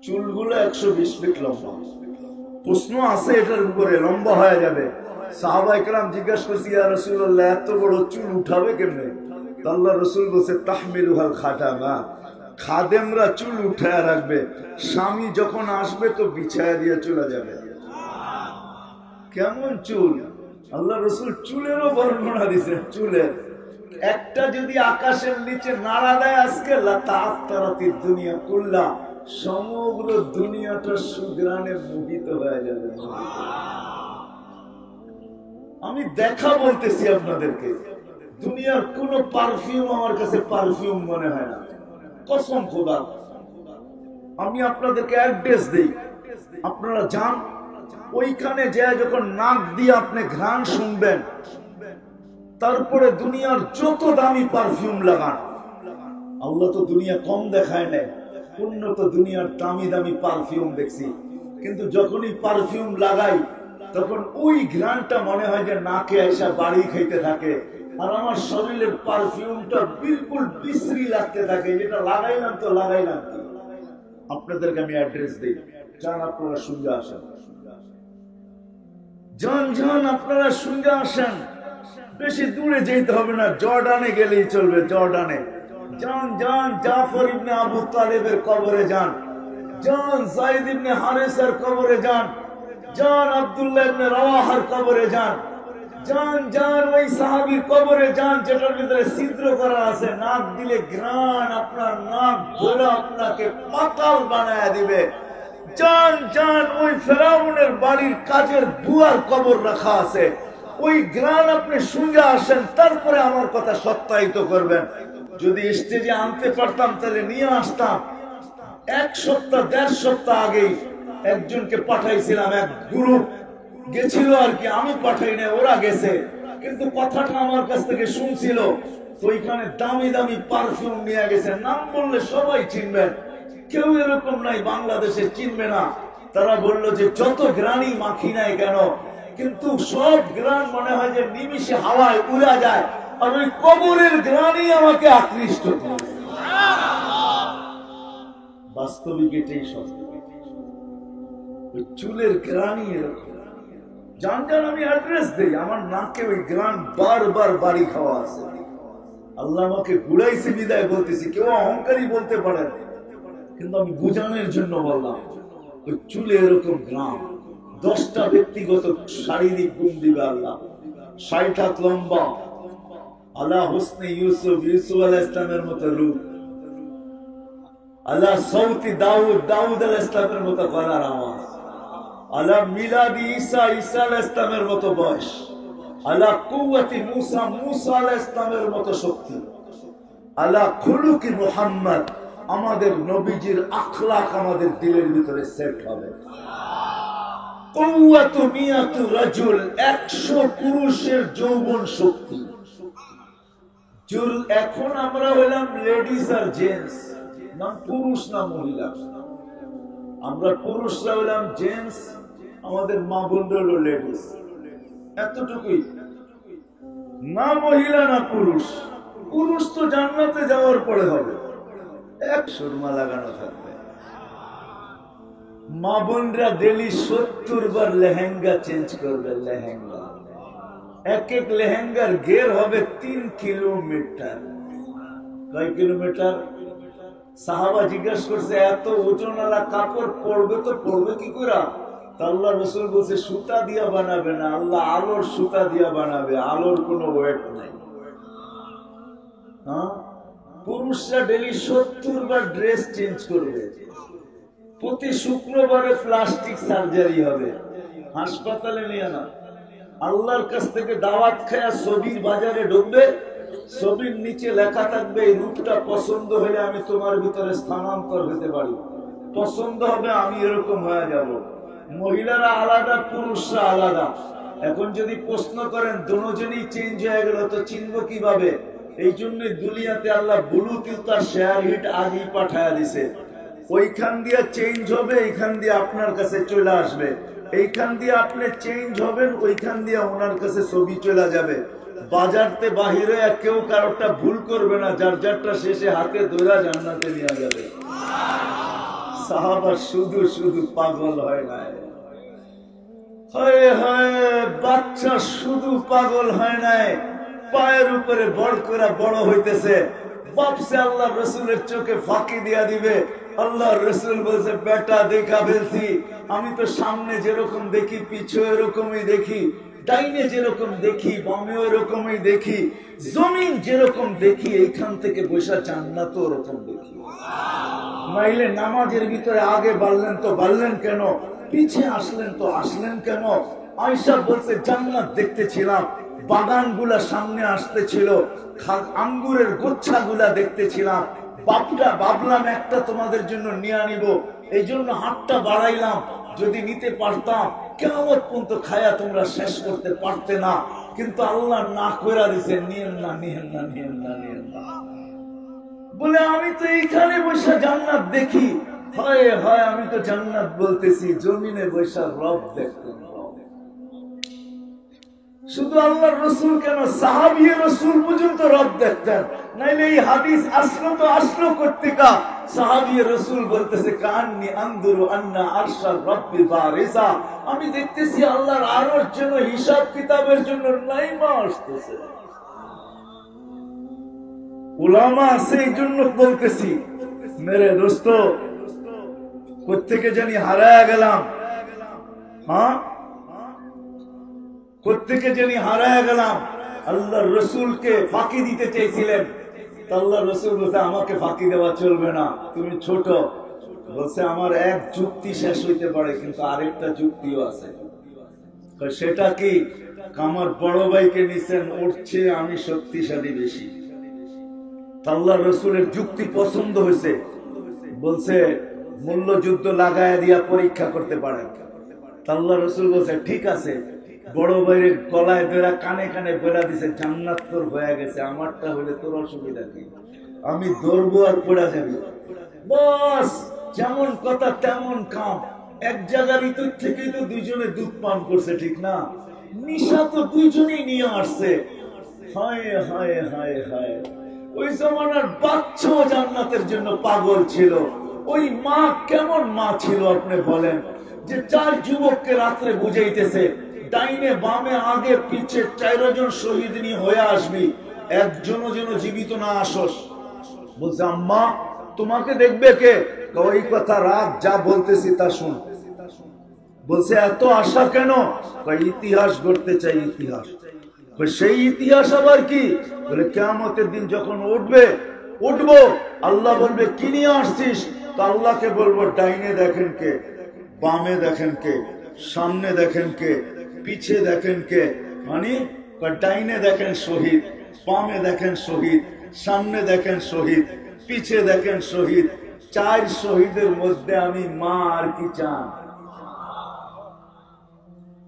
চুলগুলো 120 ফিট লম্বা। প্রশ্ন আছে এটার উপরে, লম্বা হয়ে যাবে। সাহাবায়ে কেরাম জিজ্ঞাসা করছে, ইয়া রাসূলুল্লাহ এত বড় চুল উঠাবে কেমনে? আল্লাহ রাসূল বলেছে, তাহমিলুহাল খাদামা, খাদেমরা চুল উঠায় রাখবে, স্বামী যখন আসবে তো বিছায়া দিয়ে চলে যাবে। কেমন চুল! আল্লাহ রাসূল চুলেরও বর্ণনা দিয়েছেন। চুলের একটা যদি আকাশের নিচে নাড়া দেয় আজকে, লাতাআত্তারাতিদ দুনিয়া কুল্লা, সমগ্র দুনিয়াটা সুগ্রানে মোহিত হয়ে যাবে। আমি দেখা বলতেছি আপনাদেরকে, দুনিয়ার কোন পারফিউম আমার কাছে পারফিউম মনে হয় না, কসম খোদা। আমি আপনাদেরকে অ্যাড্রেস দেই, আপনারা যান, ওইখানে যায় যখন নাক দিয়ে আপনি ঘ্রাণ শুনবেন, তারপরে দুনিয়ার যত দামি পারফিউম লাগান। আল্লাহ তো দুনিয়া কম দেখায় নেয়, উন্নত দুনিয়ার দামি দামি পারফিউম দেখছি, কিন্তু যখনই পারফিউম লাগাই তখন ওই ঘ্রাণটা মনে হয় যে নাকে এসে বাড়ি খাইতে থাকে, আর আমার শরীরের পারফিউমটা বিলকুল বিশ্রী লাগতে থাকে, যেটা লাগাইলাম তো লাগাইলাম কি। আপনাদেরকে আমি অ্যাড্রেস দিই, যান আপনারা শুনে আসেন, যান যান আপনারা শুনে আসেন। বেশি দূরে যেতে হবে না, জর্ডানে গেলেই চলবে। জর্ডানে যান, যান জাফর ইবনে আবু তালেবের কবরে যান, যান যায়েদ ইবনে হারেসার কবরে যান, যান আব্দুল্লাহ ইবনে রাওয়াহার কবরে যান, যান যান ওই সাহাবীর কবরে যান যেটার ভিতরে ছিদ্র করা আছে। নাক দিলে ঘ্রাণ আপনার নাক ধরে আপনাকে পাতাল বানায় দিবে। যান যান ওই ফেরাউনের বাড়ির কাজের বুয়ার কবর রাখা আছে, ওই ঘ্রাণ আপনি শুনে আসেন, তারপরে আমার কথা সত্যায়িত করবেন। যদি স্টেজে আনতে পারতাম তাহলে নিয়ে আসতাম। 1 সপ্তাহ 1.5 সপ্তাহ আগেই একজনকে পাঠাইছিলাম, এক গ্রুপ গেছিল আর কি, আমি পাঠাই না, ওরা গেছে, কিন্তু কথাটা আমার কাছ থেকে শুনছিল। তো ওইখানে দামি দামি পারফিউম নিয়ে গেছে, নাম বললে সবাই চিনবেন, কেউ এরকম নাই বাংলাদেশে চিনবে না। তারা বললো যে যত ঘ্রাণই মাখি নাই কেন, কিন্তু সব ঘ্রাণ মনে হয় যে নিমিষে হাওয়ায় উড়া যায়, আর ওই কবরের ঘ্রাণই আমাকে আকৃষ্ট করে। বাস্তবিক এটাই সত্য, ওই চুলের ঘ্রাণই এরকম। জান জান আমি অ্যাড্রেস দেই, আমার নাকে ওই ঘ্রাণ বারবার বাড়ি খাওয়া আছে। আল্লাহ আমাকে ঘুরাইছে বিদায় বলতেছি, কেউ অহংকারী বলতে পারেন, কিন্তু আমি বুঝানোর জন্য বললাম। ওই চুলে এরকম ঘ্রাণ, 10টা ব্যক্তিগত শারীরিক গুণ দিবে আল্লাহ। 60 হাত লম্বা, আল্লাহ হোসনে ইউসুফ, ইউসুফ আলাইহিস ইসলামের মতো রূপ, আল্লাহ সৌতি দাউদ, দাউদ আলাইহিস ইসলামের মতো গলার আওয়াজ, আল্লাহ মিলাদি ঈসা, ঈসা আলাইহিস ইসলামের মতো বয়স, আল্লাহ কুওয়াতি মুসা, মুসা আলাইহিস ইসলামের মতো শক্তি, আল্লাহ খুলুকি মুহাম্মদ, আমাদের নবীজির আখলাক আমাদের দিলের ভিতরে সেট হবে। কুওয়াতু মিয়াতু রাজুল, 100 পুরুষের যৌবন শক্তি। এখন আমরা হইলাম লেডিস আর জেন্টস, না পুরুষ না মহিলা। আমরা পুরুষরা হইলাম জেন্টস, আমাদের মা বোনরা হলো লেডিস, এতটুকুই, না মহিলা না পুরুষ। পুরুষ তো জান্নাতে যাওয়ার পরে হবে, এক সুরমা লাগানো থাকবে। মা বোনরা ডেলি 70 বার লেহেঙ্গা চেঞ্জ করবে। লেহেঙ্গা, এক এক লেহেঙ্গার ঘের হবে 3 কিলোমিটার। কয় কিলোমিটার? সাহাবা জিজ্ঞাসা করছে, এত ওজনওয়ালা কাপড় পরবে তো পরবে কি করে? আল্লাহ রসুল বলছে সুতা দিয়া বানাবে না, আল্লাহ আলোর সুতা দিয়া বানাবে, আলোর কোনো ওয়েট নাই। পুরুষরা ডেলি 70 বার ড্রেস চেঞ্জ করবে, প্রতি শুক্রবারে প্লাস্টিক সার্জারি হবে, হাসপাতালে নিয়ে না। আল্লাহর কাছ থেকে দাওয়াত খায়া ছবির বাজারে ঢুকবে, ছবির নিচে লেখা থাকবে এই রূপটা পছন্দ হলে আমি তোমার ভিতরে স্থানান্তর হতে পারি, পছন্দ হবে আমি এরকম হয়ে যাব। মহিলারা আলাদা, পুরুষরা আলাদা। এখন যদি প্রশ্ন করেন দুজনই চেঞ্জ হয়ে গেল তো চিনবো কিভাবে? এই জন্য দুনিয়াতে আল্লাহ ব্লুটুথ আর শেয়ার হিট আগেই পাঠায়া দিছে। ওইখান দিয়ে চেঞ্জ হবে, এইখান দিয়ে আপনার কাছে চলে আসবে, এইখান দিয়ে আপনি চেঞ্জ হবেন, ওইখান দিয়ে ওনার কাছে ছবি চলে যাবে। বাজারতে বাহিরে কেউ কারোটা ভুল করবে না, যার যারটা শেষে হাতে ধরা জান্নাতে নিয়ে যাবে। সাহাবা শুধু শুধু পাগল হয় না, বাচ্চা শুধু পাগল হয় নাই, পায়ের উপরে বড় করে বড় হইতেছে, বাপসে আল্লাহ রসুলের চোখে ফাঁকি দিয়া দিবে। আল্লাহ রসুল বলছে বেটা দেখা ফেলছি, আমি তো সামনে যেরকম দেখি পিছু এরকমই দেখি, ডাইনে যেরকম দেখি বামে ওরকমই দেখি, জমিন যেরকম দেখি এইখান থেকে বসা জান্নাত ওরকম দেখি। নাইলে নামাজের ভিতরে আগে বাড়লেন তো বাড়লেন কেন, পিছে আসলেন তো আসলেন কেন? আয়েশা বলছে জান্নাত দেখতেছিলাম, বাগানগুলা সামনে আসতেছিল, আঙ্গুরের গোচ্ছাগুলা দেখতেছিলাম, ভাবলাম একটা তোমাদের জন্য নিয়ে নিব, এই জন্য হাতটা বাড়াইলাম, যদি নিতে পারতাম কিয়ামত পর্যন্ত খায়া তোমরা শেষ করতে পারতে না, কিন্তু আল্লাহ না কইরা দিছে নিয়েন না নিয়েন না নিয়েন না নিয়েন না বলে। আমি তো এইখানে বসে জান্নাত দেখি, হয় হয় আমি তো জান্নাত বলতেছি, জমিনে বসে রব দেখতেন। শুধু আল্লাহর রসুল কেন, সাহাবী রাসূল পর্যন্ত রব দেখতেন, নাইলে এই হাদিস আসলো তো আসলো কর্তিকা। সাহাবী রাসূল বলতেছে কান্নি আনদুরু আন্না আরশার রব্বি বারিসা, আমি দেখতেছি আল্লাহর আরশ যেন হিসাব কিতাবের জন্য নাইমা আসতেছে। উলামা সেই জন্য বলতেছি মেরে দোস্ত, কোত্থেকে জানি হারায় গেলাম, কোত্থেকে জানি হারায় গেলাম। আল্লাহ রসুলকে ফাঁকি দিতে চেয়েছিলেন, আল্লাহ রসুল বলছে আমাকে ফাঁকি দেওয়া চলবে না, তুমি ছোট। বলছে আমার এক যুক্তি শেষ হইতে পারে কিন্তু আরেকটা যুক্তিও আছে। সেটা কি? আমার বড় ভাইকে নিছেন, উঠছে আমি শক্তিশালী বেশি। আল্লাহ রসুলের যুক্তি পছন্দ হয়েছে, বলছে মূল্য যুদ্ধ লাগায় দিয়া পরীক্ষা করতে পারেন। আল্লাহ রসুল বলছে ঠিক আছে। বড় ভাইয়ের গলায় বেড়া কানে কানে বেড়া দিছে জান্নাত তোর হয়ে গেছে, আমারটা হলে তোর অসুবিধা কি, আমি ধরবো আর পড়া যাবি। বস যেমন কথা তেমন কাম। এক জায়গার ইতুর থেকেই তো দুইজনে দুধ পান করছে, ঠিক না? নিশা তো দুইজনেই নিয়ে আসছে। হায় হায় হায় হায়, ওই জমানার বাচ্চাও জান্নাতের জন্য পাগল ছিল। ওই মা কেমন মা ছিল আপনি বলেন, যে 4 যুবককে রাত্রে বুঝাইতেছে ডাইনে বামে আগে পিছে 4 জন শহীদ নিয়ে হয়ে আসবি, একজনও যেন জীবিত না আসস। বলছে আম্মা তোমাকে দেখবে কে? ওই কথা রাত যা বলতেছি তা শুন। বলছে এত আশা কেন? ইতিহাস গড়তে চাই, ইতিহাস। সেই ইতিহাস আবার কি? বলে কিয়ামতের দিন যখন উঠবো, আল্লাহ বলবে কি নিয়ে আসছিস? তো আল্লাহকে বলবো ডাইনে দেখেন কে, বামে দেখেন কে, সামনে দেখেন কে, পিছে দেখেন কে। মানে ডাইনে দেখেন শহীদ, বামে দেখেন শহীদ, সামনে দেখেন শহীদ, পিছে দেখেন শহীদ। 4 শহীদের মধ্যে আমি মা আর কি চান?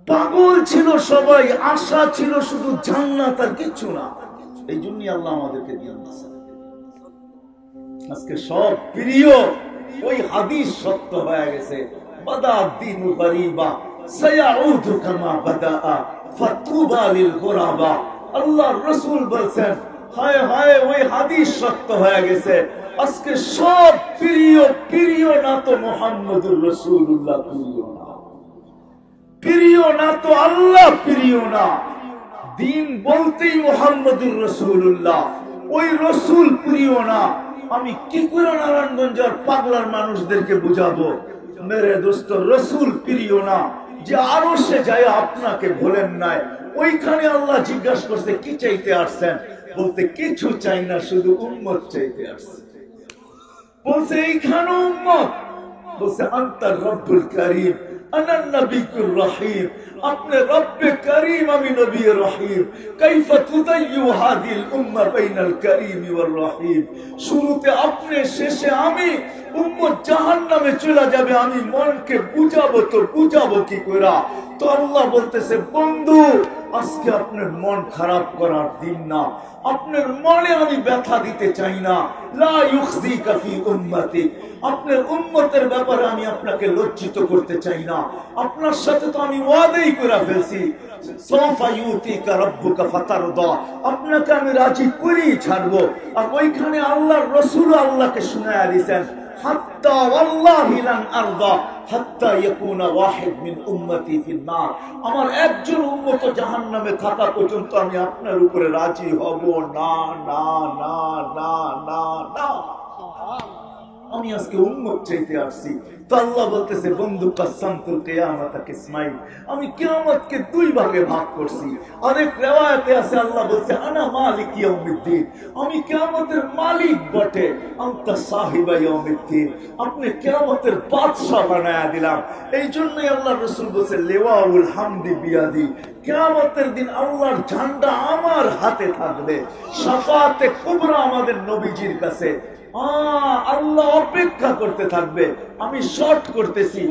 পাগল ছিল সবাই, আশা ছিল শুধু জান্নাত আর কিছু না। এই জন্যই আল্লাহ আমাদেরকে দিয়েছে। আজকে সব প্রিয় ওই হাদিস সত্য হয়ে গেছে, বাদা দিনু গরিবা সায়াউদু কামা বাদা ফাতুবা লিল গুরাবা। আল্লাহর রাসূল বলেন হায় হায় ওই হাদিস সত্য হয়ে গেছে। আজকে সব প্রিয় না তো মুহাম্মদুর রাসূলুল্লাহ প্রিয় না, প্রিয় না তো আল্লাহ প্রিয় না। দিন বলতেই মুহাম্মদুর রাসূলুল্লাহ, ওই রাসূল প্রিয় না। আমি কি করে নারায়ণগঞ্জের পাগলার মানুষদেরকে বুঝাবো? মেরে দোস্ত রসুল প্রিয় না যে আরো সে যায় আপনাকে ভোলেন নাই, ওইখানে আল্লাহ জিজ্ঞাসা করছে কি চাইতে আসছেন, বলতে কিছু চাই না, শুধু উম্মত চাইতে আসছে। বলছে এইখানে উম্মত, বলছে আনতার রব্বুল করিম আনান নবিকুর রহিম, আপনি রব্বে করিম আমি নবী রহিম, কাইফা তুদাইয়ু হাদিল উম্মাহ বাইনাল করিম ওয়ার রহিম। শুরুতে আপনি, শেষে আমি, উম্মত জাহান্নামে চলে যাবে, আমি মনকে বুঝাবো তো বুঝাবো কি কইরা? তো আল্লাহ বলতেছে বন্ধু আজকে আপনার মন খারাপ করার দিন না, আপনার মনে আমি ব্যথা দিতে চাই না। লা ইউখজিকা ফি উম্মতি, আপনার উম্মতের ব্যাপারে আমি আপনাকে লজ্জিত করতে চাই না। আপনার সাথে তো আমি ওয়াদাই করে ফেলছি, সাওফা ইউতিকা রাব্বুকা ফাতারদা, আপনাকে আমি রাজি করেই ছাড়বো। আর ওইখানে আল্লাহর রাসূল আল্লাহকে শুনায়া দিয়েছেন হাত্তা ওয়াল্লাহি লান আরদা হাত্তা ইয়াকুনা ওয়াহিদ মিন উম্মতি ফিন নার, আমার একজন উম্মত জাহান্নামে থাকা পর্যন্ত আমি আপনার উপরে রাজি হব না না না না না না। আমি আজকে উম্মত চাইতে আসছি। তো আল্লাহ বলতেছে বন্ধু কাসামতুল কিয়ামাতা কিসমাইন, আমি কিয়ামতকে দুই ভাগে ভাগ করছি। আরেক riwayate আছে আল্লাহ বলছে আনা মালিক ইয়াউমিদ্দিন, আমি কিয়ামতের মালিক বটে, আনতা সাহিবা ইয়াউমিদ্দিন, আপনি কিয়ামতের বাদশা বানায়া দিলাম। এই জন্যই আল্লাহর রাসূল বলছে লিওয়াউল হামদি বিয়াদি, কিয়ামতের দিন আল্লাহর ঝান্ডা আমার হাতে থাকবে। শাফাআতে কুবরা আমাদের নবীজির কাছে, আল্লাহ অপেক্ষা করতে থাকবে। আমি শর্ট করতেছি,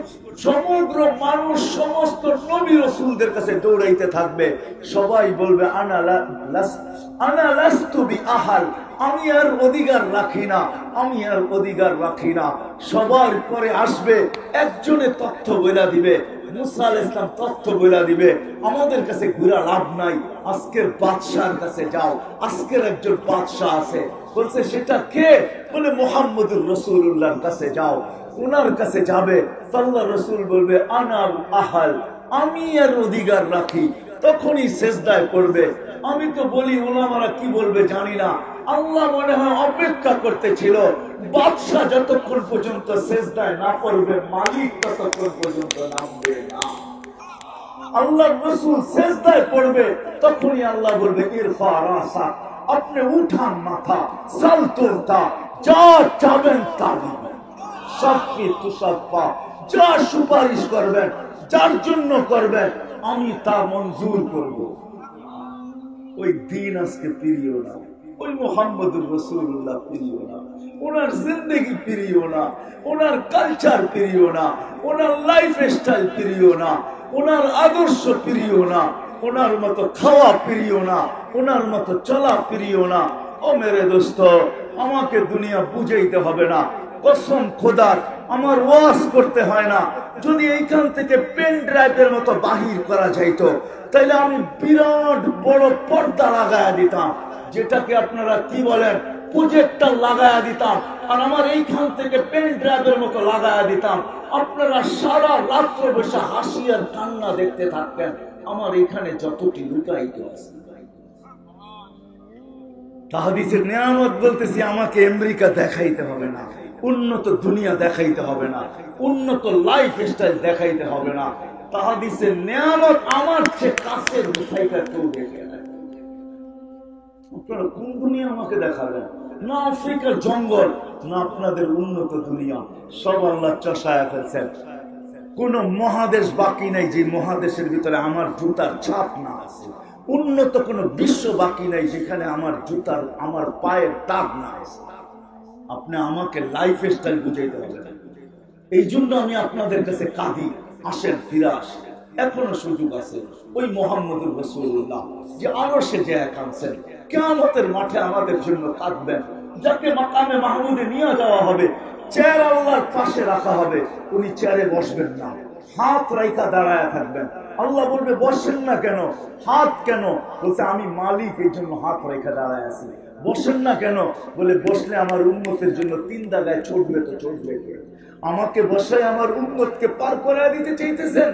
সমগ্র মানুষ সমস্ত নবী রাসূলদের কাছে দৌড়াইতে থাকবে, সবাই বলবে আনা লাস্তু বিআহাল, আমি আর অধিকার রাখি না, আমি আর অধিকার রাখি না। সবার পরে আসবে একজনে তথ্য বলে দিবে, মুসা আলাইহিস সালাম তথ্য বলে দিবে, আমাদের কাছে ঘুরা লাভ নাই, আজকের বাদশার কাছে যাও, আজকের একজন বাদশা আছে। বলছে সেটা কে? বলে মুহাম্মদুর রাসূলুল্লাহর কাছে যাও, ওনার কাছে যাবে। আল্লাহ রাসূল বলবে আনাল আহাল, আমি আর অধিকার রাখি, তখনই সেজদায় পড়বে। আমি তো বলি ওলামারা কি বলবে জানি না, আল্লাহ মনে হয় অপেক্ষা করতেছিল বাদশা যতক্ষণ পর্যন্ত সেজদায় না পড়বে, মালিক ততক্ষণ পর্যন্ত নামবে না। আল্লাহ রাসূল সেজদায় পড়বে, তখনই আল্লাহ বলবে ইরফা রাসাক, আপনি উঠান মাথা, সাল তুলতা, যা চাবেন তা দিবেন, সাফি তুসাফা, যা সুপারিশ করবেন, যার জন্য করবেন আমি তা মঞ্জুর করব। ওই দিন আজকে প্রিয় না, ওই মুহাম্মদুর রাসূলুল্লাহ প্রিয় না, ওনার জিন্দেগি প্রিয় না, ওনার কালচার প্রিয় না, ওনার লাইফ স্টাইল প্রিয় না, ওনার আদর্শ প্রিয় না, ওনার মতো খাওয়া প্রিয় না, ওনার মতো চলা প্রিয় না। ও মেরে দোস্ত, আমাকে দুনিয়া বুঝাইতে হবে না, কসম খোদার আমার ওয়াজ করতে হয় না। যদি এইখান থেকে পেন ড্রাইভের মতো বাহির করা যাইতো, তাইলে আমি বিরাট বড় পর্দা লাগায়া দিতাম, যেটাকে আপনারা কি বলেন প্রজেক্টর লাগায়া দিতাম, আর আমার এইখান থেকে পেন ড্রাইভের মতো লাগায়া দিতাম। আপনারা সারা রাত্র বসে হাসি আর কান্না দেখতে থাকতেন, আমার এখানে যতটি লুকায়িত আছে। তাহাদিসের নিয়ামত বলতেছি, আমাকে আমেরিকা দেখাইতে হবে না, উন্নত দুনিয়া দেখাইতে হবে না, উন্নত লাইফ স্টাইল দেখাইতে হবে না। তাহাদিসের নিয়ামত আমার চেয়ে কাছের বিষয়টা কেউ দেখে না। আপনারা কোন দুনিয়া আমাকে দেখাবেন? না আফ্রিকার জঙ্গল, না আপনাদের উন্নত দুনিয়া, সব আল্লাহ চষায় ফেলছেন। কোন মহাদেশ বাকি নাই যে মহাদেশের ভিতরে আমার জুতার ছাপ না আছে, উন্নত কোন বিশ্ব বাকি নাই যেখানে আমার জুতার, আমার পায়ের দাগ না আছে। আপনি আমাকে লাইফ স্টাইল বুঝাইতে হবে না। এই জন্য আমি আপনাদের কাছে কাঁদি, আসেন ফিরে আসেন, এখনো সুযোগ আছে। ওই মুহাম্মদুর রাসূলুল্লাহ যে আরশে যে কাঁদছেন, কিয়ামতের মাঠে আমাদের জন্য কাঁদবেন, যাকে মাকামে মাহমুদে নিয়ে যাওয়া হবে, চেয়ার আল্লাহর পাশে রাখা হবে, উনি চেয়ারে বসবেন না, হাত রাইখা দাঁড়ায় থাকবেন। আল্লাহ বলবে বসেন না কেন, হাত কেন? বলছে আমি মালিক, এই জন্য হাত রাইখা দাঁড়ায় আছি। বসেন না কেন? বলে বসলে আমার উম্মতের জন্য 3 জায়গায় চড়বে তো চড়বে। আমাকে বসায় আমার উম্মতকে পার করে দিতে চাইতেছেন?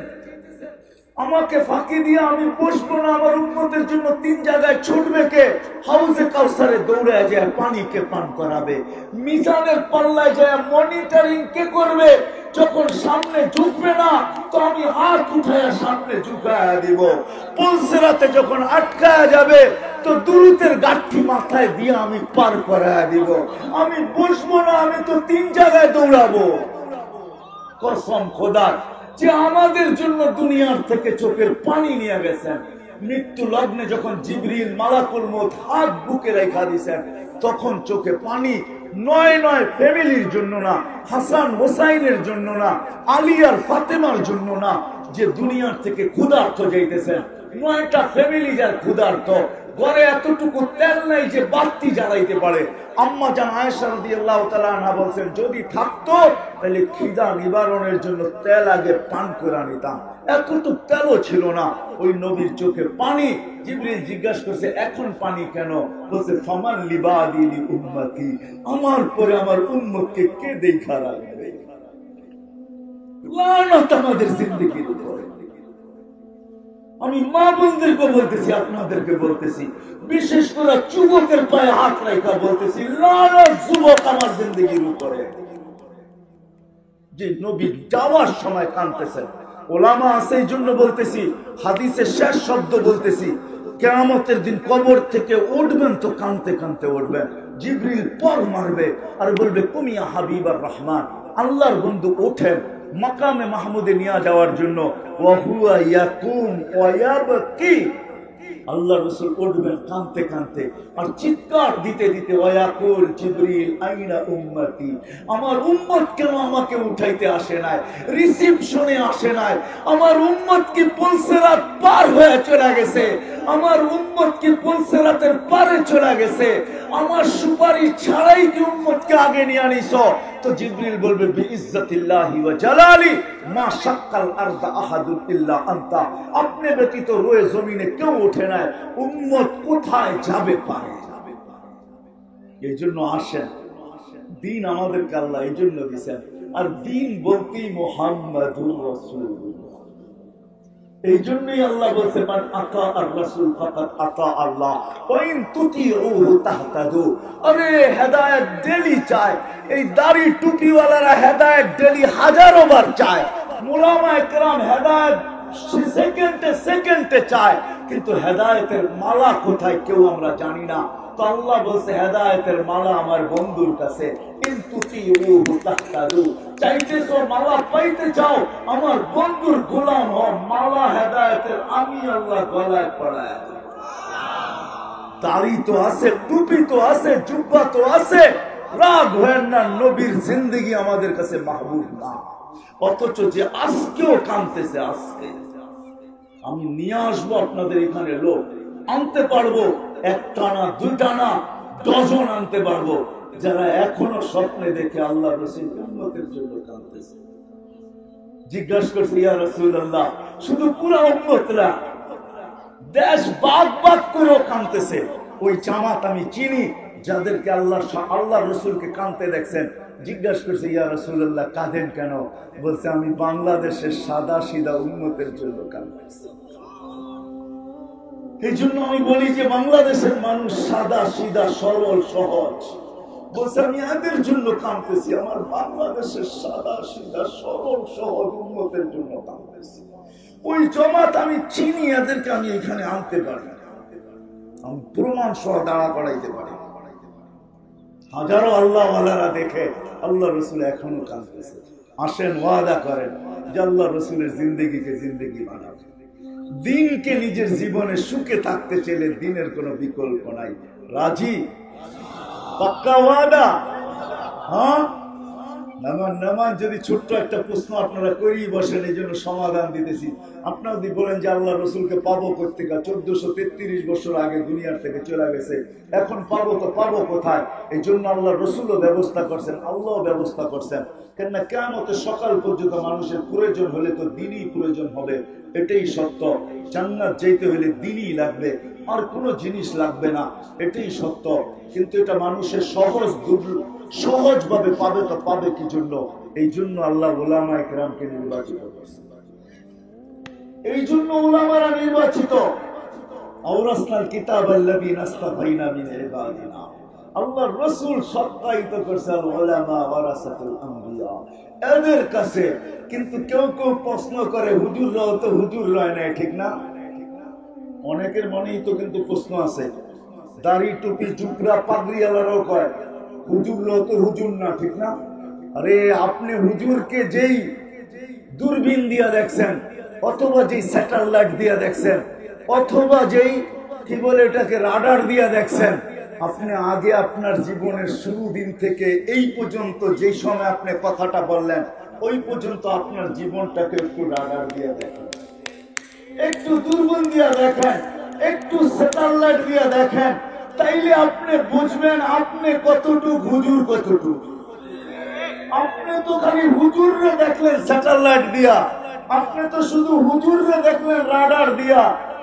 আমাকে ফাঁকি দিয়ে আমি বসবো না, আমার উম্মতের জন্য 3 জায়গায় ছুটবে কে? হাউজে কাউসারে দৌড়ে যায় পানি কে পান করাবে? মিজানের পাল্লায় যায় মনিটরিং কে করবে? যখন সামনে ঝুঁকবে না তো আমি হাত উঠায় সামনে ঝুঁকায়া দিব। পুলসিরাতে যখন আটকায়া যাবে তো দুরুতের গাঠি মাথায় দিয়ে আমি পার করায়া দিব। আমি বসবো না, আমি তো 3 জায়গায় দৌড়াবো। কসম খোদার, যে আমাদের জন্য দুনিয়ার থেকে চোখের পানি নিয়ে গেছেন। মৃত্যু লগ্নে যখন জিবরিল মালাকুল মউত হাত বুকে রেখা দিয়েছেন তখন চোখে পানি। 9 ফ্যামিলির জন্য না, হাসান হোসাইনের জন্য না, আলী আর ফাতেমার জন্য না, যে দুনিয়ার থেকে ক্ষুধার্ত যাইতেছেন। 9টা ফ্যামিলি যার ক্ষুধার্ত, ঘরে এতটুকু তেল নাই যে বাতি জ্বালাইতে পারে। আম্মা জান আয়েশা রাদিয়াল্লাহু তাআলা আনহা বলেন, যদি থাকতো তাহলে খিদা নিবারণের জন্য তেল আগে পান করে নিতাম। এতটুকু তেলও ছিল না। ওই নবীর চোখে পানি। জিবরিল জিজ্ঞাসা করছে, এখন পানি কেন? বলছে, ফামান লিবাদি লি উম্মতি, আমার পরে আমার উম্মতকে কে দেখা রাখবে? লানত আমাদের জিন্দেগির উপরে। আমি মা বোনদেরকে বলতেছি, আপনাদেরকে বলতেছি, বিশেষ করে যুবকের পায়ে হাত রাখা বলতেছি, লানত যুবক আমার জিন্দেগির উপরে। যে নবী যাওয়ার সময় কাঁদতেছেন। ওলামা আছে এই জন্য বলতেছি, হাদিসের শেষ শব্দ বলতেছি, কিয়ামতের দিন কবর থেকে উঠবেন তো কাঁদতে কাঁদতে উঠবেন। জিবরিল পর মারবে আর বলবে, কুমিয়া হাবিবার রহমান, আল্লাহর বন্ধু ওঠেন মাকামে মাহমুদে নিয়ে যাওয়ার জন্য। ওয়া হুয়া ইয়াকুম ওয়া ইয়াবকি, আল্লাহ রাসূল উঠবেন কাঁদতে কাঁদতে আর চিৎকার দিতে দিতে, ওয়াকুল জিবরিল আইনা উম্মতি, আমার উম্মত কেন আমাকে উঠাইতে আসে নাই, রিসিপশনে আসে নাই? আমার উম্মত কি পুলসিরাত পার হয়ে চলে গেছে? আমার উম্মত কি পুলসিরাতের পারে চলে গেছে? আমার সুপারিশ ছাড়াই কি উম্মতকে আগে নিয়ে আনিছো? তো জিবরিল বলবে, বিইজ্জাতিল্লাহি ওয়া জালালি মা শাক্কাল আরদা আহাদুন ইল্লা আনতা, আপনি ব্যতীত রয়ে জমিনে কেউ ওঠে নাই, উম্মত কোথায় যাবে পারে? এই জন্য আসেন, দিন আমাদেরকে আল্লাহ এই জন্য দিয়েছেন। আর দিন বলতেই মুহাম্মাদুর রাসূলুল্লাহ। এই জন্যই আল্লাহ বলছে, মান আতা আর রাসূল ফাকাদ আতা আল্লাহ ওয়া ইন তুতিউহু তাহতাদু। আরে হেদায়েত ডেলি চায়, এই দাড়ি টুপিওয়ালারা হেদায়েত ডেলি হাজারো বার চায়, উলামায়ে কেরাম হেদায়েত সেকেন্ডে সেকেন্ডে চায়, কিন্তু হেদায়েতের মালা কোথায় কেউ আমরা জানি না। তো আল্লাহ বলছে, হেদায়েতের মালা আমার বন্ধুর কাছে। কিন্তু চাইতেছো মালা পাইতে চাও, আমার বন্ধুর গোলাম হও, মালা হেদায়েতের আমি আল্লাহ গলায় পড়ায়। দাড়ি তো আছে, টুপি তো আছে, জুব্বা তো আছে, রাগ হয় না, নবীর জিন্দেগি আমাদের কাছে মাহবুব না। অথচ যে আজকেও কাঁদতেছে, আজকে আমি নিয়ে আসবো আপনাদের এখানে লোক আনতে পারবো, একটা না দুইটা না, ডজন আনতে পারবো, যারা এখনো স্বপ্নে দেখে আল্লাহ রাসূল উম্মতের জন্য কাঁদতেছে। জিজ্ঞাসা করছে, ইয়া রাসূলুল্লাহ, শুধু পুরো উম্মতরা দেশ বাগ বাগ করেও কাঁদতেছে? ওই জামাত আমি চিনি যাদেরকে আল্লাহ রাসূলকে কাঁদতে দেখছেন। জিজ্ঞাসা করছে, ইয়া রাসূলুল্লাহ, কাঁদেন কেন? বলছে, আমি বাংলাদেশের সাদা সিধা উম্মতের জন্য কাঁদতেছি। এই জন্য আমি বলি যে বাংলাদেশের মানুষ সাদা সিধা সরল সহজ। বলছে, আমি এদের জন্য কাঁদতেছি, আমার বাংলাদেশের সাদা সিধা সরল সহজ উম্মতের জন্য কাঁদতেছি। ওই জামাত আমি চিনি, এদেরকে আমি এখানে আনতে পারি, আমি প্রমাণ সহ দাঁড়া করাইতে পারি। হাজারো আল্লাহ ওয়ালারা দেখে আল্লাহ রসুল এখনো কাঁদতেছে। আসেন, ওয়াদা করেন যে আল্লাহ রসুলের জিন্দেগিকে জিন্দেগি বানাবেন। দিনকে নিজের জীবনে সুখে থাকতে চাইলে দিনের কোনো বিকল্প নাই। রাজি? পাক্কা ওয়াদা? হ্যাঁ, নামান যদি ছোট্ট একটা প্রশ্ন আপনারা করেই বসেন, এই জন্য সমাধান দিতেছি। আপনারা যদি বলেন যে আল্লাহ রসুলকে পাবো কোথেকে, 1433 বছর আগে দুনিয়ার থেকে চলে গেছে, এখন পাবো তো পাবো কোথায়? এই জন্য আল্লাহ রসুলও ব্যবস্থা করছেন, আল্লাহ ব্যবস্থা করছেন। কেননা কিয়ামতের সকাল পর্যন্ত মানুষের প্রয়োজন হলে তো দিনই প্রয়োজন হবে, এটাই সত্য। জান্নাত যেতে হলে দিনই লাগবে, আর কোনো জিনিস লাগবে না, এটাই সত্য। কিন্তু এটা মানুষের সহজ ভাবে পাবে তো পাবে কি জন্য? এই জন্য আল্লাহ উলামায়ে কেরামকে নির্বাচিত করেছেন। এই জন্য উলামারা নির্বাচিত। আওরাসনাল কিতাব আল্লাযী নাস্তাফাইনা মিন ইবাদিনা। আল্লাহর রাসূল সত্যায়িত করেছেন উলামা ওয়ারাসাতুল আম্বিয়া, এদের কাছে। কিন্তু কেউ কেউ প্রশ্ন করে হুজুররাও তো হুজুর রয় না, ঠিক না? অনেকের মনেই তো কিন্তু প্রশ্ন আছে, দাড়ি টুপি জুবরা পাগড়িওয়ালারাও কয় হুজুররাও তো হুজুর না, ঠিক না? আরে আপনি হুজুরকে যেই দূরবীন দিয়া দেখছেন, অথবা যেই স্যাটেলাইট দিয়া দেখছেন, অথবা যেই কি বলে এটাকে রাডার দিয়া দেখছেন, আপনি আগে আপনার জীবনের শুরু দিন থেকে এই পর্যন্ত যেই সময় আপনি কথাটা বললেন ওই পর্যন্ত আপনার জীবনটাকে একটু রাডার দিয়া দেখেন, একটু দূরবীন দিয়া দেখেন, একটু স্যাটেলাইট দিয়া দেখেন, তাইলে আপনি বুঝবেন আপনি কতটুক হুজুর কতটুক। আপনি তো খালি হুজুররে দেখলেন স্যাটেলাইট দিয়া, আপনি তো শুধু হুজুররে দেখলেন রাডার দিয়া,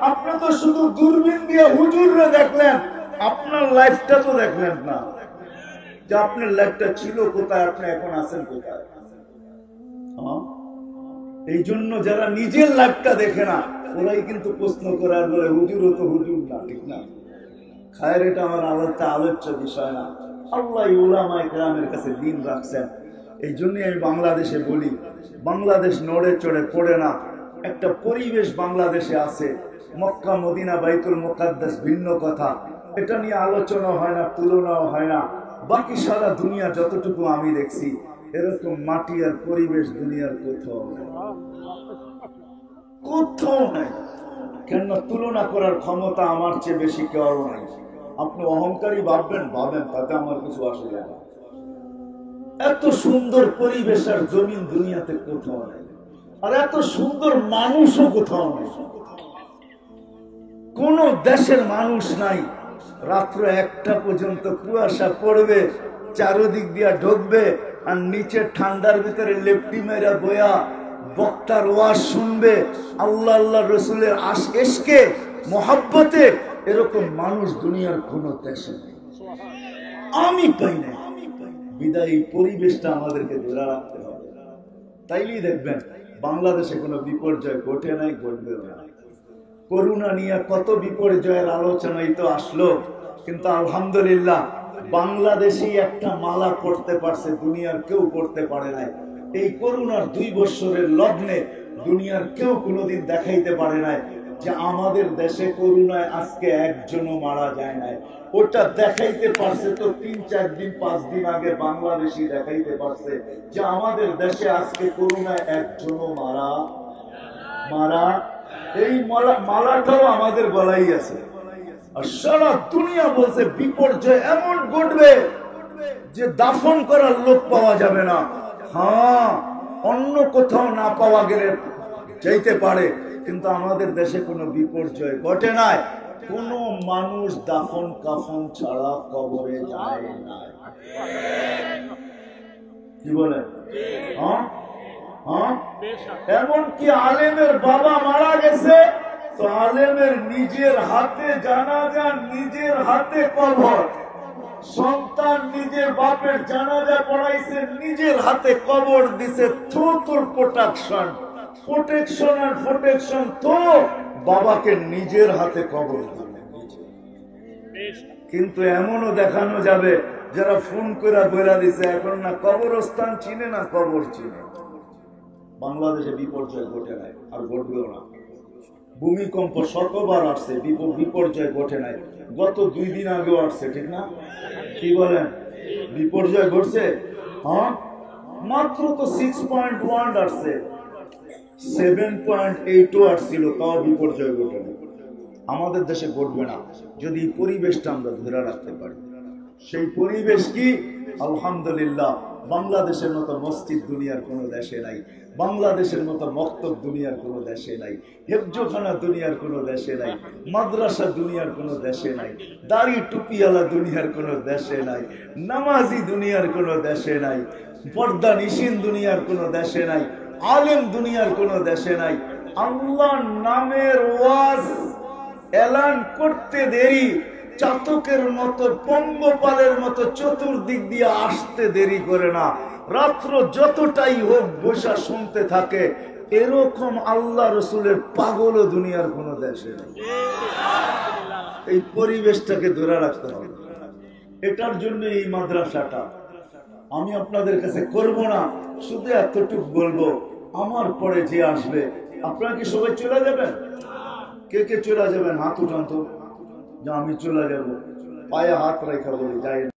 আপনি তো শুধু দূরবীন দিয়া হুজুররে দেখলেন, আপনার লাইফটা তো দেখলেন না, যে আপনার লাইফটা ছিল কোথায়, আপনি এখন আছেন কোথায়। এই জন্য যারা নিজের লাইফটা দেখে না ওরাই কিন্তু প্রশ্ন করার বলে হুজুরও তো হুজুর না, ঠিক না? খায়ের এটা আমার আলোচ্য বিষয় না। আল্লাহ উলামায়ে কেরামের কাছে দিন রাখছেন। এই জন্যই আমি বাংলাদেশে বলি, বাংলাদেশ নড়ে চড়ে পড়ে না, একটা পরিবেশ বাংলাদেশে আছে। মক্কা মদিনা বাইতুল মুকাদ্দাস ভিন্ন কথা, এটা নিয়ে আলোচনা হয় না, তুলনাও হয় না। বাকি সারা দুনিয়া যতটুকু আমি দেখছি এরকম মাটি আর পরিবেশ দুনিয়ার কোথাও নেই, কোথাও নাই। কেন তুলনা করার ক্ষমতা আমার চেয়ে বেশি কেউ নাই। আপনি অহংকারী ভাববেন, ভাবেন, তাতে আমার কিছু আসে যায় না। এত সুন্দর পরিবেশ আর জমিন দুনিয়াতে কোথাও নেই, আর এত সুন্দর মানুষও কোথাও নেই। কোন দেশের মানুষ নাই রাত্র 1টা পর্যন্ত কুয়াশা পড়বে, চারদিক দিয়া ঢুকবে, আর নিচে ঠান্ডার ভিতরে লেপটি মেরা বয়া বক্তার ওয়াজ শুনবে, আল্লাহ আল্লাহ রসুলের ইশকে মোহাব্বতে। এরকম মানুষ দুনিয়ার কোন দেশে নেই, আমি পাই না। বিদায় এই পরিবেশটা আমাদেরকে ধরে রাখতে হবে, তাইলেই দেখবেন বাংলাদেশে কোনো বিপর্যয় ঘটে নাই, ঘটবেও না। করোনা নিয়ে কত বিপর্যয়ের আলোচনাই তো আসলো, কিন্তু আলহামদুলিল্লাহ বাংলাদেশি একটা মালা পড়তে পারছে, দুনিয়ার কেউ পড়তে পারে নাই। এই করোনার 2 বছরের লগ্নে দুনিয়ার কেউ কোনোদিন দেখাইতে পারে নাই যে আমাদের দেশে করোনায় আজকে একজনও মারা যায় নাই। ওটা দেখাইতে পারছে তো 3-4 দিন 5 দিন আগে বাংলাদেশি দেখাইতে পারছে যে আমাদের দেশে আজকে করোনায় একজনও মারা। এই মালাটাও আমাদের গলাই আছে, আর সারা দুনিয়া বলছে বিপর্যয় এমন ঘটবে যে দাফন করার লোক পাওয়া যাবে না। হ্যাঁ, অন্য কোথাও না পাওয়া গেলে যাইতে পারে, কিন্তু আমাদের দেশে কোনো বিপর্যয় ঘটে নাই। কোন মানুষ দাফন কাফন ছাড়া কবরে যায় না, কি বলে? হ্যাঁ, এমনকি আলেমের বাবা মারা গেছে তো আলেমের নিজের হাতে জানাজা, নিজের হাতে কবর, সন্তান নিজের বাপের জানাজা পড়াইছে, নিজের হাতে কবর দিছে। তোর প্রোটেকশন আর প্রোটেকশন তো বাবাকে নিজের হাতে কবর দিবে। কিন্তু এমনও দেখানো যাবে যারা ফোন করে বইরা দিছে এখন না কবরস্থান চিনে না কবর চিনে। বাংলাদেশে বিপর্যয় ঘটে নাই, আর ঘটবেও না। ভূমিকম্প শতবার আসছে, বিপর্যয় ঘটে নাই। গত 2 দিন আগেও আসছে, ঠিক না? কি বলেন? বিপর্যয় ঘটছে? হ্যাঁ, মাত্র তো 6.1 আসছে, 7.8ও আসছিল, তাও বিপর্যয় ঘটে না। আমাদের দেশে ঘটবে না যদি পরিবেশটা আমরা ধরে রাখতে পারি। সেই পরিবেশ কি? আলহামদুলিল্লাহ, বাংলাদেশের মতো মসজিদ দুনিয়ার কোনো দেশে নাই, বাংলাদেশের মতো মক্তব দুনিয়ার কোনো দেশে নাই, হেফজখানা দুনিয়ার কোনো দেশে নাই, মাদ্রাসা দুনিয়ার কোনো দেশে নাই, দাড়ি টুপিওয়ালা দুনিয়ার কোনো দেশে নাই, নামাজি দুনিয়ার কোনো দেশে নাই, পর্দা নিশিন দুনিয়ার কোনো দেশে নাই, আলেম দুনিয়ার কোনো দেশে নাই। আল্লাহর নামের ওয়াজ এলান করতে দেরি, চাতকের মতো পঙ্গপালের মতো চতুর্দিক দিয়ে আসতে দেরি করে না। রাত্র যতটাই হোক বসা শুনতে থাকে। এরকম আল্লাহ রসুলের পাগলও দুনিয়ার কোন দেশে নেই। এই পরিবেশটাকে ধরে রাখতে হবে। এটার জন্য এই মাদ্রাসাটা আমি আপনাদের কাছে করব না, শুধু এতটুকু বলবো, আমার পরে যে আসবে, আপনারা কি সবাই চলে যাবেন? কে কে চলে যাবেন? হাত উঠান তো, যে আমি চলে যাব। পায়ে হাত রেখা বলি যাই।